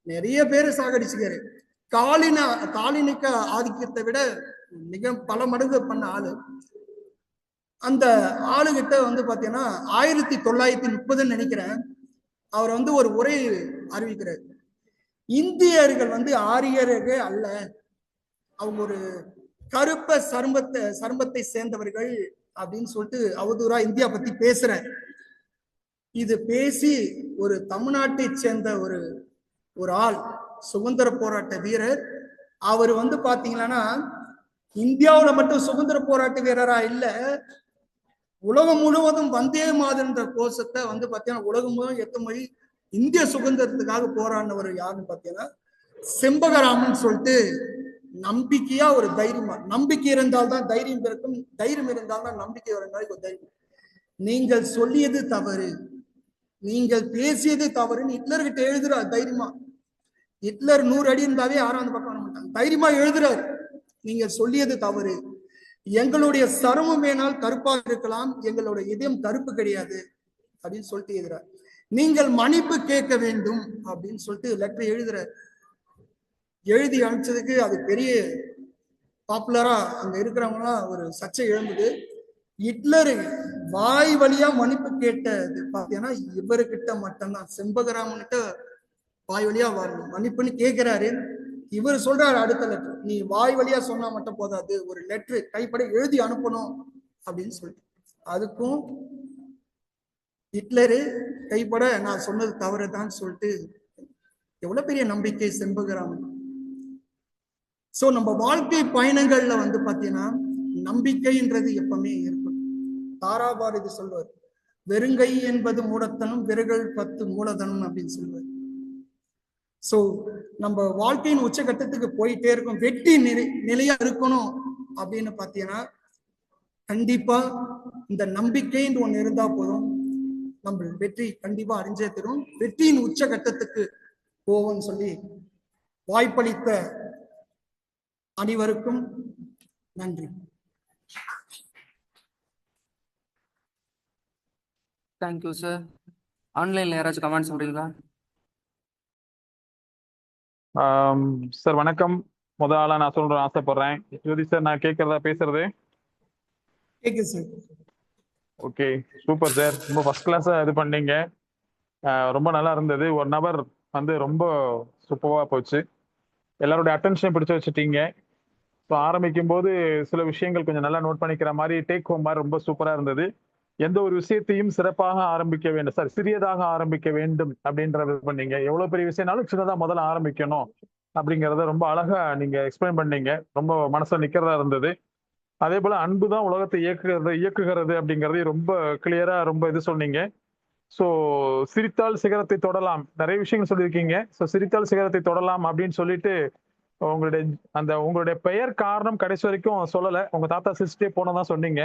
நிறைய பேரை சாகடிச்சுக்காரு. காலினிக்க ஆதிக்கத்தை விட மிக பல மடங்கு பண்ண ஆளு. அந்த ஆளுகிட்ட பாத்தீங்கன்னா 1930 நினைக்கிறேன், அவர் ஒரு உரை அறிவிக்கிறார். இந்தியர்கள் ஆரியர்கள் அல்ல, அவங்க ஒரு கருப்ப சருமத்தை சேர்ந்தவர்கள் அப்படின்னு சொல்லிட்டு அவதூறா இந்தியா பத்தி பேசுற. இது பேசி ஒரு தமிழ்நாட்டை சேர்ந்த ஒரு ஆள், சுதந்திர போராட்ட வீரர். அவர் பாத்தீங்கன்னா இந்தியாவுல மட்டும் சுதந்திர போராட்ட வீரரா இல்ல, உலகம் முழுவதும் வந்தே மாதிரின்ற கோஷத்தை பாத்தீங்கன்னா உலகம் முழுவதும் எத்தமொழி இந்திய சுதந்திரத்துக்காக போராடினவர் யாருன்னு பாத்தீங்கன்னா செம்பகராமன் சொல்லிட்டு. நம்பிக்கையா ஒரு தைரியமா, நம்பிக்கை இருந்தால்தான் தைரியம் இருக்கும், தைரியம் இருந்தால்தான் நம்பிக்கை வர மாதிரி ஒரு தைரியம். நீங்கள் சொல்லியது தவறு, நீங்கள் பேசியது தவறுன்னு ஹிட்லர்கிட்ட எழுதுறாரு தைரியமா. ஹிட்லர் 100 அடி இருந்தாவே 6வது பக்கம் வர மாட்டாங்க, தைரியமா எழுதுறாரு, நீங்க சொல்லியது தவறு, எங்களுடைய சருமம் வேணால் கருப்பாக இருக்கலாம், எங்களுடைய இதயம் கருப்பு கிடையாது அப்படின்னு சொல்லிட்டு எழுதுறாரு. நீங்கள் மன்னிப்பு கேட்க வேண்டும் அப்படின்னு சொல்லிட்டு லெட்டர் எழுதுறாரு. எழுதி அனுப்பிச்சதுக்கு அது பெரிய பாப்புலரா அங்க இருக்கிறவங்களாம் ஒரு சர்ச்சை எழுந்தது. ஹிட்லரு வாய் வழியா மன்னிப்பு கேட்டது பாத்தீங்கன்னா இவர்கிட்ட மட்டும்தான், செண்பகராமன்கிட்ட வாய் வழியா மன்னிப்புன்னு கேட்கிறாரு. இவர் சொல்றாரு அடுத்த லெட்டர், நீ வாய் வழியா சொன்னா மட்டும் போதாது, ஒரு லெட்டர் கைப்பட எழுதி அனுப்பணும் அப்படின்னு சொல்லிட்டு, அதுக்கும் ஹிட்லரு கைப்பட நான் சொன்னது தவறுதான் சொல்லிட்டு, எவ்வளவு பெரிய நம்பிக்கை செண்பகராமன். சோ நம்ம வாழ்க்கை பயணங்கள்ல வந்து பாத்தீங்கன்னா நம்பிக்கைன்றது எப்பவுமே இருக்கும். தாராபாரதி சொல்வார், வெறுங்கை என்பது மூடத்தனம், விரகள் 10 மூலதனம் அப்படின்னு சொல்லுவார். சோ நம்ம வாழ்க்கையின் உச்சகட்டத்துக்கு போயிட்டே இருக்கும், வெற்றி நிலையா இருக்கணும் அப்படின்னு பாத்தீங்கன்னா கண்டிப்பா இந்த நம்பிக்கைன்னு ஒண்ணு இருந்தா போதும், நம்ம வெற்றி கண்டிப்பா அடைஞ்சே தரும். வெற்றியின் உச்சகட்டத்துக்கு போவோம்னு சொல்லி வாய்ப்பளித்த அனைவருக்கும் நன்றி. Thank you sir. ஆன்லைன்ல யாராச்சும் கமெண்ட் சொல்றீங்களா? சார் வணக்கம். முதல் ஆளா நான் சொல்றேன் ஆசைப்படுறேன். ஜோதி சார், நான் கேட்கறதா பேசுறது? கேக்குது சார். Okay, super sir. ரொம்ப ஃபர்ஸ்ட் கிளாஸா இது பண்ணீங்க. ரொம்ப நல்லா இருந்தது. ஒரு நபர் வந்து ரொம்ப சூப்பரா போச்சு. எல்லாருடைய அட்டென்ஷனை பிடிச்சு வச்சுட்டீங்க. ஸோ ஆரம்பிக்கும் போது சில விஷயங்கள் கொஞ்சம் நல்லா நோட் பண்ணிக்கிற மாதிரி, டேக் ஹோம் மாதிரி ரொம்ப சூப்பரா இருந்தது. எந்த ஒரு விஷயத்தையும் சிறப்பாக ஆரம்பிக்க வேண்டும் சார், சிறியதாக ஆரம்பிக்க வேண்டும் அப்படின்றது பண்ணீங்க. எவ்வளவு பெரிய விஷயம்னாலும் சின்னதா முதல்ல ஆரம்பிக்கணும் அப்படிங்கிறத ரொம்ப அழகா நீங்க எக்ஸ்பிளைன் பண்ணீங்க. ரொம்ப மனசுல நிக்கிறதா இருந்தது. அதே போல அன்பு தான் உலகத்தை இயக்குகிறது அப்படிங்கறதை ரொம்ப கிளியரா ரொம்ப இது சொன்னீங்க. ஸோ சிரித்தால் சிகரத்தை தொடலாம், நிறைய விஷயங்கள் சொல்லியிருக்கீங்க. ஸோ சிரித்தால் சிகரத்தை தொடலாம் அப்படின்னு சொல்லிட்டு உங்களுடைய பெயர் காரணம் கடைசி வரைக்கும் சொல்லல. உங்க தாத்தா சிரிச்சுட்டே போனதான் சொன்னீங்க.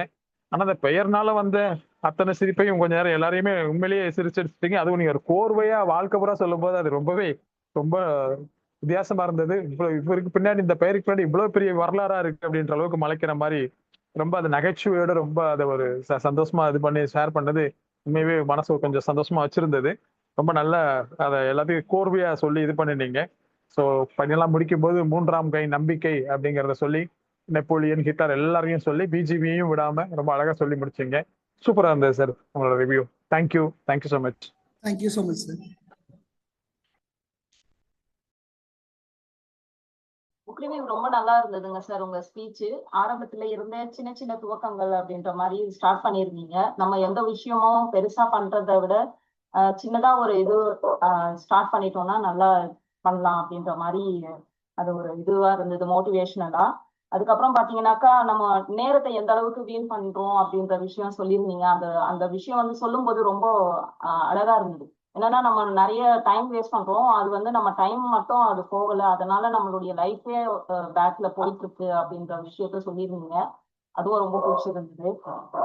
ஆனா அந்த பெயர்னால வந்த அத்தனை சிரிப்பையும் கொஞ்ச நேரம் எல்லாரையுமே உண்மையிலேயே சிரிச்சிருச்சிட்டீங்க. அதுவும் நீங்க ஒரு கோர்வையா வாழ்க்கை பூரா சொல்லும் போது அது ரொம்பவே ரொம்ப வித்தியாசமா இருந்தது. இவருக்கு பின்னாடி, இந்த பெயருக்கு பின்னாடி இவ்வளவு பெரிய வரலாறா இருக்கு அப்படின்ற அளவுக்கு மலைக்கிற மாதிரி ரொம்ப அது நகைச்சுவையோட ரொம்ப அதை ஒரு சந்தோஷமா இது பண்ணி ஷேர் பண்ணது உண்மையவே மனசு கொஞ்சம் சந்தோஷமா வச்சிருந்தது. ரொம்ப நல்ல அதை எல்லாத்தையும் கோர்வையா சொல்லி இது பண்ணினீங்க. ஸோ பண்ணலாம் முடிக்கும் போது 3ஆம் கை நம்பிக்கை அப்படிங்கிறத சொல்லி, நெப்போலியன், ஹிட்லர் எல்லாரையும் சொல்லி, பிஜிபியையும் விடாம ரொம்ப அழகா சொல்லி முடிச்சீங்க. சூப்பரா இருந்தது சார் உங்களோட review. Thank you so much. Thank you so much sir. ரொம்ப நல்லா இருந்ததுங்க சார் உங்க ஸ்பீச். ஆரம்பத்துல இருந்தே சின்ன சின்ன துவக்கங்கள் அப்படின்ற மாதிரி ஸ்டார்ட் பண்ணிருந்தீங்க. நம்ம எந்த விஷயமும் பெருசா பண்றதை விட சின்னதா ஒரு இது ஸ்டார்ட் பண்ணிட்டோம்னா நல்லா பண்ணலாம் அப்படின்ற மாதிரி அது ஒரு இதுவா இருந்தது, மோட்டிவேஷனலா. அதுக்கப்புறம் பாத்தீங்கன்னாக்கா நம்ம நேரத்தை எந்த அளவுக்கு வீண் பண்றோம் அப்படின்ற விஷயம் சொல்லியிருந்தீங்க. அந்த விஷயம் வந்து சொல்லும் போது ரொம்ப அழகா இருந்தது. என்னன்னா நம்ம நிறைய டைம் வேஸ்ட் பண்றோம், அது வந்து நம்ம டைம் மட்டும் அது போகல, அதனால நம்மளுடைய லைஃபே பேக்ல போயிட்டு இருக்கு அப்படின்ற விஷயத்த சொல்லியிருந்தீங்க. அதுவும் ரொம்ப பிடிச்சிருந்தது.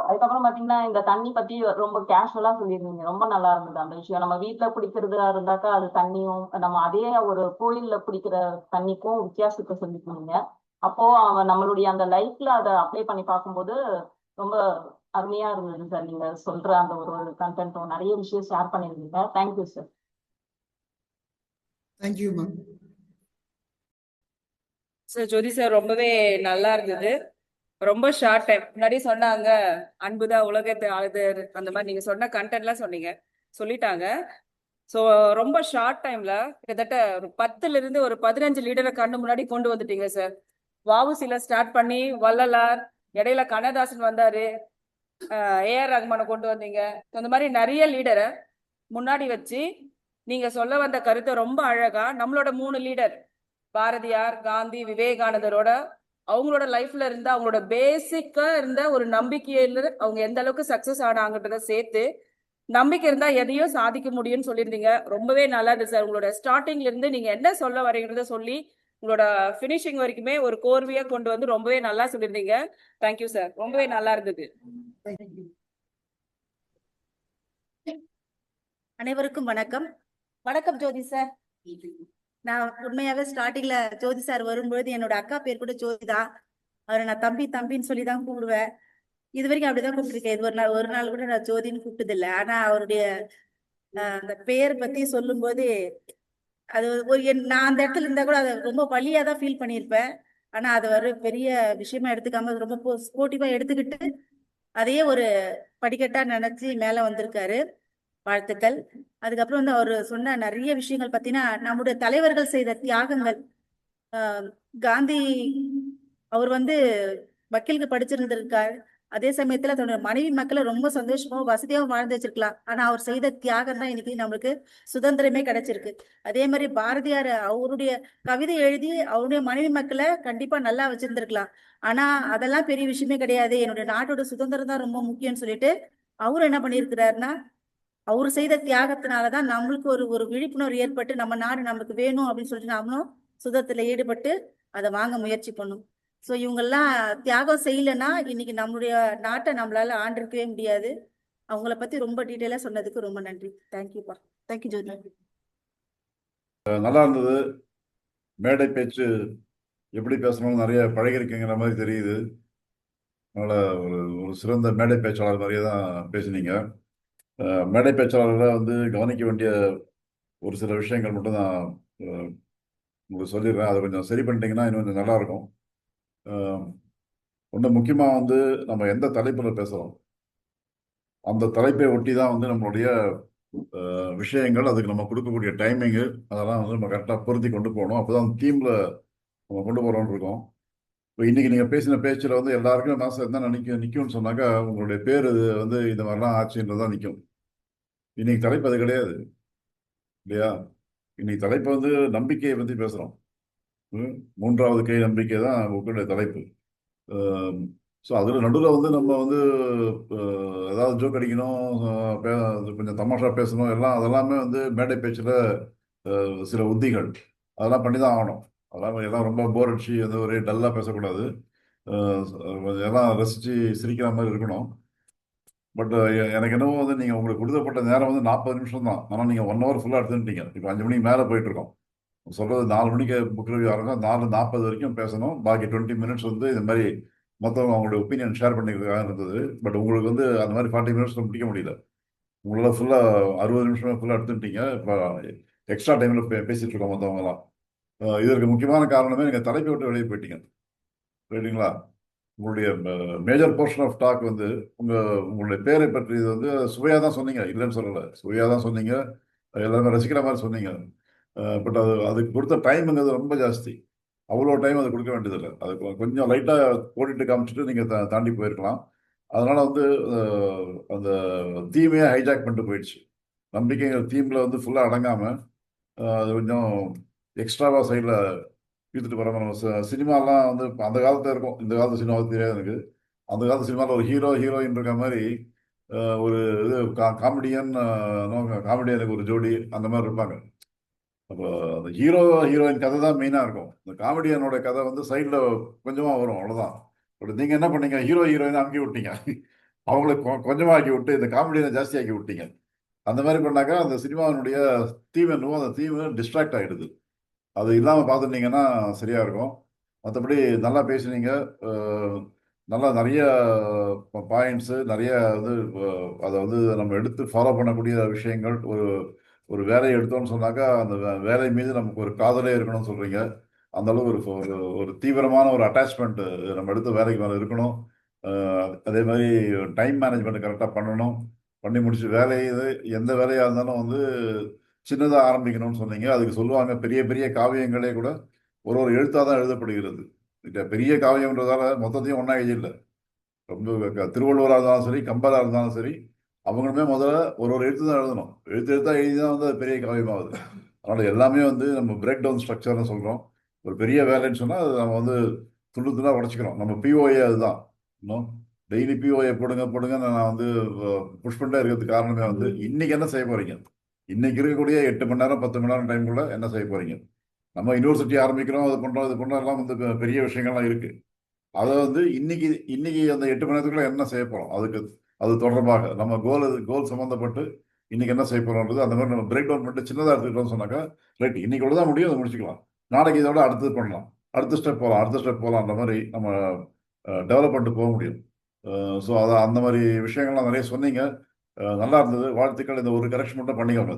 அதுக்கப்புறம் பாத்தீங்கன்னா இந்த தண்ணி பத்தி ரொம்ப கேஷுவலா சொல்லியிருந்தீங்க. ரொம்ப நல்லா இருந்தது அந்த விஷயம். நம்ம வீட்டுல குடிக்கிறதா இருந்தாக்கா அது தண்ணியும், நம்ம அதே ஒரு கோயில்ல குடிக்கிற தண்ணிக்கும் வித்தியாசத்தை சொல்லியிருந்தீங்க. அப்போ நம்மளுடைய அந்த லைஃப்ல அதை அப்ளை பண்ணி பார்க்கும்போது ரொம்ப அருமையா இருந்தது சார். நீங்க சொல்ற அந்த ஒரு கண்டென்ட்டும் நிறைய விஷயம் ஷேர் பண்ணிருந்தீங்க. Thank you sir. Thank you ma'am. Sir Jyothi sir ரொம்பவே நல்லா இருந்தது. ரொம்ப ஷார்ட் டைம் முன்னாடி சொன்னாங்க, அன்புதான் உலகத்தை ஆளுது, அந்த மாதிரி நீங்க சொன்ன கண்டென்ட்லாம் சொல்லிட்டாங்க. ஸோ ரொம்ப ஷார்ட் டைம்ல கிட்டத்தட்ட ஒரு 10ல இருந்து ஒரு 15 லீடரை கண்ணு முன்னாடி கொண்டு வந்துட்டீங்க சார். வஉசில ஸ்டார்ட் பண்ணி வள்ளலார், இடையில கண்ணதாசன் வந்தாரு, ஏஆர் ரஹ்மானை கொண்டு வந்தீங்க. அந்த மாதிரி நிறைய லீடரை முன்னாடி வச்சு நீங்க சொல்ல வந்த கருத்தை ரொம்ப அழகா நம்மளோட 3 லீடர் பாரதியார், காந்தி, விவேகானந்தரோட அவங்களோட லைஃப்ல இருந்த அவங்களோட பேசிக்கா இருந்த ஒரு நம்பிக்கையில அவங்க எந்த அளவுக்கு சக்சஸ் ஆனாங்கன்றத சேர்த்து, நம்பிக்கை இருந்தா எதையும் சாதிக்க முடியும்னு சொல்லியிருந்தீங்க. ரொம்பவே நல்லா இருந்துச்சு சார். உங்களோட ஸ்டார்டிங்ல இருந்து நீங்க என்ன சொல்ல வரீங்கறத சொல்லி உங்களோட பினிஷிங் வரைக்குமே ஒரு கோர்வையா கொண்டு வந்து ரொம்பவே நல்லா சொல்லியிருந்தீங்க. தேங்க்யூ சார், ரொம்பவே நல்லா இருந்தது. அனைவருக்கும் வணக்கம். வணக்கம் ஜோதி சார். நான் உண்மையாவே ஸ்டார்டிங்ல ஜோதி சார் வரும்பொழுது என்னோட அக்கா பேர் கூட ஜோதிதா, அவரை நான் தம்பி தம்பின்னு சொல்லிதான் கூப்பிடுவேன். இது வரைக்கும் அப்படிதான் கூப்பிட்டுருக்கேன். இது ஒரு நாள் கூட நான் ஜோதின்னு கூப்பிட்டது இல்லை. ஆனா அவருடைய அந்த பெயர் பத்தி சொல்லும் போது அது நான் அந்த இடத்துல இருந்தா கூட அதை ரொம்ப வலியாதான் ஃபீல் பண்ணியிருப்பேன். ஆனா அது ஒரு பெரிய விஷயமா எடுத்துக்காம ரொம்ப ஸ்போர்ட்டிவா எடுத்துக்கிட்டு அதையே ஒரு படிக்கட்டா நினைச்சு மேல வந்திருக்காரு. வாழ்த்துக்கள். அதுக்கப்புறம் வந்து அவர் சொன்ன நிறைய விஷயங்கள் பார்த்தீங்கன்னா நம்முடைய தலைவர்கள் செய்த தியாகங்கள். ஆஹ் காந்தி அவர் வந்து வக்கீலுக்கு படிச்சிருந்திருக்காரு. அதே சமயத்துல தன்னோட மனைவி மக்களை ரொம்ப சந்தோஷமாவும் வசதியாகவும் வாழ்ந்து வச்சிருக்கலாம். ஆனா அவர் செய்த தியாகம் தான் இன்னைக்கு நம்மளுக்கு சுதந்திரமே கிடைச்சிருக்கு. அதே மாதிரி பாரதியார் அவருடைய கவிதை எழுதி அவருடைய மனைவி மக்களை கண்டிப்பா நல்லா வச்சிருந்திருக்கலாம். ஆனா அதெல்லாம் பெரிய விஷயமே கிடையாது. என்னுடைய நாட்டோட சுதந்திரம் தான் ரொம்ப முக்கியம்னு சொல்லிட்டு அவரு என்ன பண்ணியிருக்கிறாருன்னா அவர் செய்த தியாகத்தினாலதான் நம்மளுக்கு ஒரு ஒரு விழிப்புணர்வு ஏற்பட்டு நம்ம நாடு நமக்கு வேணும் அப்படின்னு சொல்லிட்டு நாமளும் சுதந்திரத்துல ஈடுபட்டு அதை வாங்க முயற்சி பண்ணும். சோ இவங்கெல்லாம் தியாகம் செய்யலைன்னா இன்னைக்கு நம்மளுடைய நாட்டை நம்மளால ஆண்டிருக்கவே முடியாது. அவங்கள பத்தி ரொம்ப டீட்டெயிலா சொன்னதுக்கு ரொம்ப நன்றி. தேங்க்யூப்பா. தேங்க்யூ ஜோதி. நல்லா இருந்தது. மேடை பேச்சு எப்படி பேசணும்னு நிறைய பழகிருக்குங்கிற மாதிரி தெரியுது. அதனால ஒரு ஒரு சிறந்த மேடை பேச்சாளர் மாதிரியே தான் பேசுனீங்க. மேடை பேச்சாளர்களை வந்து கவனிக்க வேண்டிய ஒரு சில விஷயங்கள் மட்டும் நான் அஹ், உங்களுக்கு சொல்லிடுறேன். அதை கொஞ்சம் சரி பண்ணிட்டீங்கன்னா இன்னும் கொஞ்சம் நல்லா இருக்கும். ஒன்று முக்கியமாக வந்து நம்ம எந்த தலைப்பில் பேசுகிறோம் அந்த தலைப்பை ஒட்டி தான் வந்து நம்மளுடைய விஷயங்கள், அதுக்கு நம்ம கொடுக்கக்கூடிய டைமிங்கு, அதெல்லாம் வந்து நம்ம கரெக்டாக பொருத்தி கொண்டு போகணும். அப்போதான் தீமில் நம்ம கொண்டு போகிறோம்னு இருக்கோம். இப்போ இன்னைக்கு நீங்கள் பேசின பேச்சில் வந்து எல்லாருக்கும் மனசு என்ன நிற்கும்னு சொன்னாக்கா உங்களுடைய பேர் இது வந்து இந்த மாதிரிலாம் ஆச்சுன்றதான் நிற்கும். இன்னைக்கு தலைப்பு அது கிடையாது இல்லையா? இன்னைக்கு தலைப்பு வந்து நம்பிக்கையை பற்றி பேசுகிறோம். மூன்றாவது கை நம்பிக்கை தான் உங்களுடைய தலைப்பு. ஸோ அதில் நடுவில் வந்து நம்ம வந்து ஏதாவது ஜோக் அடிக்கணும், கொஞ்சம் தமாஷா பேசணும், அதெல்லாமே வந்து மேடை பேச்சில் சில உத்திகள் அதெல்லாம் பண்ணி தான் ஆகணும். அதெல்லாம் எல்லாம் ரொம்ப போர் அடிச்சு வந்து ஒரே டல்லாக பேசக்கூடாது. எல்லாம் ரசித்து சிரிக்கிற மாதிரி இருக்கணும். பட் எனக்கு என்னவோ வந்து நீங்கள் உங்களுக்கு கொடுக்கப்பட்ட நேரம் வந்து 40 நிமிஷம் தான். ஆனால் நீங்கள் 1 ஹவர் ஃபுல்லாக எடுத்துட்டீங்க. இப்போ 5 மணிக்கு மேலே போயிட்டு இருக்கோம். சொல்றது 4 மணிக்கு புக் ரிவ்யூ ஆரம்பிச்சா 4:40 வரைக்கும் பேசணும். பாக்கி 20 மினிட்ஸ் வந்து இந்த மாதிரி மற்றவங்க அவங்களுடைய ஒப்பீனியன் ஷேர் பண்ணிக்கிறதுக்காக இருந்தது. பட் உங்களுக்கு வந்து அந்த மாதிரி 40 மினிட்ஸ்ல முடிக்க முடியல. உங்களால் ஃபுல்லாக 60 நிமிஷமே ஃபுல்லாக எடுத்துட்டீங்க. இப்போ எக்ஸ்ட்ரா டைமில் பேசிட்டு இருக்கோம் மற்றவங்கலாம். இதற்கு முக்கியமான காரணமே நீங்கள் தலைப்பை விட்டு வெளியே போயிட்டீங்க. ரைட்டுங்களா? உங்களுடைய மேஜர் போர்ஷன் ஆஃப் டாக் வந்து உங்களுடைய பேரை பற்றி இது வந்து சுவையாக தான் சொன்னீங்க, இல்லைன்னு சொல்லலை. சுவையாக தான் சொன்னீங்க, எல்லாருமே ரசிக்கிற மாதிரி சொன்னீங்க. பட் அதுக்கு கொடுத்த டைமுங்கிறது ரொம்ப ஜாஸ்தி. அவ்வளோ டைம் அது கொடுக்க வேண்டியதில்லை. அது கொஞ்சம் லைட்டாக ஓடிட்டு காமிச்சிட்டு நீங்கள் தாண்டி போயிருக்கலாம். அதனால வந்து அந்த தீமையை ஹைஜாக் பண்ணிட்டு போயிடுச்சு. நம்பிக்கைங்கிற தீமில் வந்து ஃபுல்லாக அடங்காமல் அது கொஞ்சம் எக்ஸ்ட்ராவாக சைடில் இழுத்துட்டு போகிறாங்க. நம்ம சினிமாலாம் வந்து அந்த காலத்தில் இருக்கும், இந்த காலத்து சினிமாவுக்கு தெரியாது எனக்கு. அந்த காலத்து சினிமாவில் ஒரு ஹீரோயின் இருக்க மாதிரி ஒரு இது காமெடியனுக்கு ஒரு ஜோடி அந்த மாதிரி இருப்பாங்க. அப்போ அந்த ஹீரோயின் கதை தான் மெயினாக இருக்கும். இந்த காமெடியனோட கதை வந்து சைடில் கொஞ்சமாக வரும், அவ்வளோதான். பட் நீங்கள் என்ன பண்ணீங்க, ஹீரோயினை அமுக்கி விட்டீங்க. அவங்கள கொஞ்சமாக ஆக்கி விட்டு இந்த காமெடியனை ஜாஸ்தி ஆக்கி விட்டீங்க. அந்த மாதிரி பண்ணாக்கா அந்த சினிமாவினுடைய தீம் என்னவோ அந்த தீம் டிஸ்ட்ராக்ட் ஆகிடுது. அது இல்லாமல் பார்த்துட்டீங்கன்னா சரியாக இருக்கும். மற்றபடி நல்லா பேசுனீங்க. நல்லா நிறைய பாயிண்ட்ஸு, நிறைய வந்து அதை வந்து நம்ம எடுத்து ஃபாலோ பண்ணக்கூடிய விஷயங்கள். ஒரு வேலையை எடுத்தோம்னு சொன்னாக்கா அந்த வேலை மீது நமக்கு ஒரு காதலே இருக்கணும்னு சொல்கிறீங்க. அந்த அளவு ஒரு தீவிரமான ஒரு அட்டாச்மெண்ட் நம்ம எடுத்த வேலைக்கு மேலே இருக்கணும். அதே மாதிரி டைம் மேனேஜ்மெண்ட் கரெக்டாக பண்ணணும். பண்ணி முடிச்சு எந்த வேலையாக இருந்தாலும் வந்து சின்னதாக ஆரம்பிக்கணும்னு சொன்னீங்க. அதுக்கு சொல்லுவாங்க பெரிய பெரிய காவியங்களே கூட ஒரு எழுத்தாக தான் எழுதப்படுகிறது. பெரிய காவியம்ன்றதால மொத்தத்தையும் ஒன்றா எழுதிடல. ரொம்ப திருவள்ளுவராக இருந்தாலும் சரி, கம்பராக இருந்தாலும் சரி, அவங்களுமே முதல்ல ஒரு எழுத்து தான் எழுதணும். எழுத்தா எழுதி தான் வந்து அது பெரிய காவியமாகுது. அதனால் எல்லாமே வந்து நம்ம பிரேக் டவுன் ஸ்ட்ரக்சர்னு சொல்கிறோம். ஒரு பெரிய வேலைன்னு சொன்னால் அது நம்ம வந்து துண்டு உடச்சிக்கிறோம். நம்ம பிஓஏ அதுதான். இன்னும் டெய்லி பிஓஏ போடுங்க நான் வந்து புஷ் பண்ணிட்டே இருக்கிறதுக்கு காரணமே வந்து இன்னைக்கு என்ன செய்ய போறீங்க, இன்னைக்கு இருக்கக்கூடிய 8 மணி நேரம் 10 மணி நேரம் டைம்குள்ள என்ன செய்ய போறீங்க. நம்ம யூனிவர்சிட்டி ஆரம்பிக்கிறோம், அது பண்றோம் எல்லாம் வந்து பெரிய விஷயங்கள்லாம் இருக்கு. அதை வந்து இன்னைக்கு அந்த 8 மணி நேரத்துக்குள்ள என்ன செய்ய போறோம், அது தொடர்பாக நம்ம கோல் சம்மந்தப்பட்டு இன்னைக்கு என்ன செய்ய போறோம்ன்றது அந்த மாதிரி நம்ம பிரேக் டவுன் பண்ணிட்டு சின்னதாக எடுத்துக்கிட்டோம்னு சொன்னாக்கா ரைட், இன்னைக்கு தான் முடியும், அதை முடிச்சுக்கலாம். நாளைக்கு இதோட அடுத்தது பண்ணலாம், அடுத்த ஸ்டெப் போகலான்ற மாதிரி நம்ம டெவலப் பண்ணிட்டு போக முடியும். ஸோ அந்த மாதிரி விஷயங்கள்லாம் நிறைய சொன்னீங்க. நல்லா இருந்தது, வாழ்த்துக்கள். இந்த ஒரு கரெக்ஷன் மட்டும் பண்ணிக்கோங்க.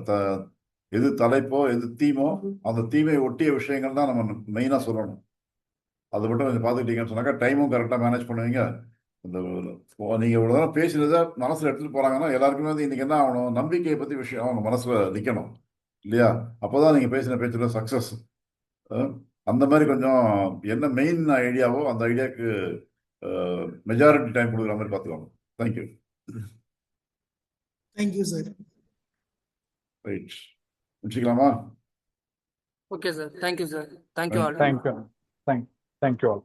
எது தலைப்போ எது தீமோ அந்த தீமை ஒட்டிய விஷயங்கள் தான் நம்ம மெயினாக சொல்லணும். அதை மட்டும் கொஞ்சம் பார்த்துக்கிட்டீங்கன்னு சொன்னாக்கா டைமும் கரெக்டாக மேனேஜ் பண்ணுவீங்க. இந்த நீங்கள் இவ்வளோ நேரம் பேசினதை மனசில் எடுத்துகிட்டு போகிறாங்கன்னா எல்லாருக்குமே வந்து இன்றைக்கி என்ன ஆகணும், நம்பிக்கையை பற்றி விஷயம் அவங்க மனசில் நிற்கணும் இல்லையா? அப்போ தான் நீங்கள் பேசின பேச்சில் சக்ஸஸ். அந்த மாதிரி கொஞ்சம் என்ன மெயின் ஐடியாவோ அந்த ஐடியாவுக்கு மெஜாரிட்டி டைம் கொடுக்குற மாதிரி பார்த்துக்கோங்க. தேங்க்யூ. Thank you sir. ரைட், முடிச்சுக்கலாமா? Okay sir, thank you sir, thank you all. Thank you all.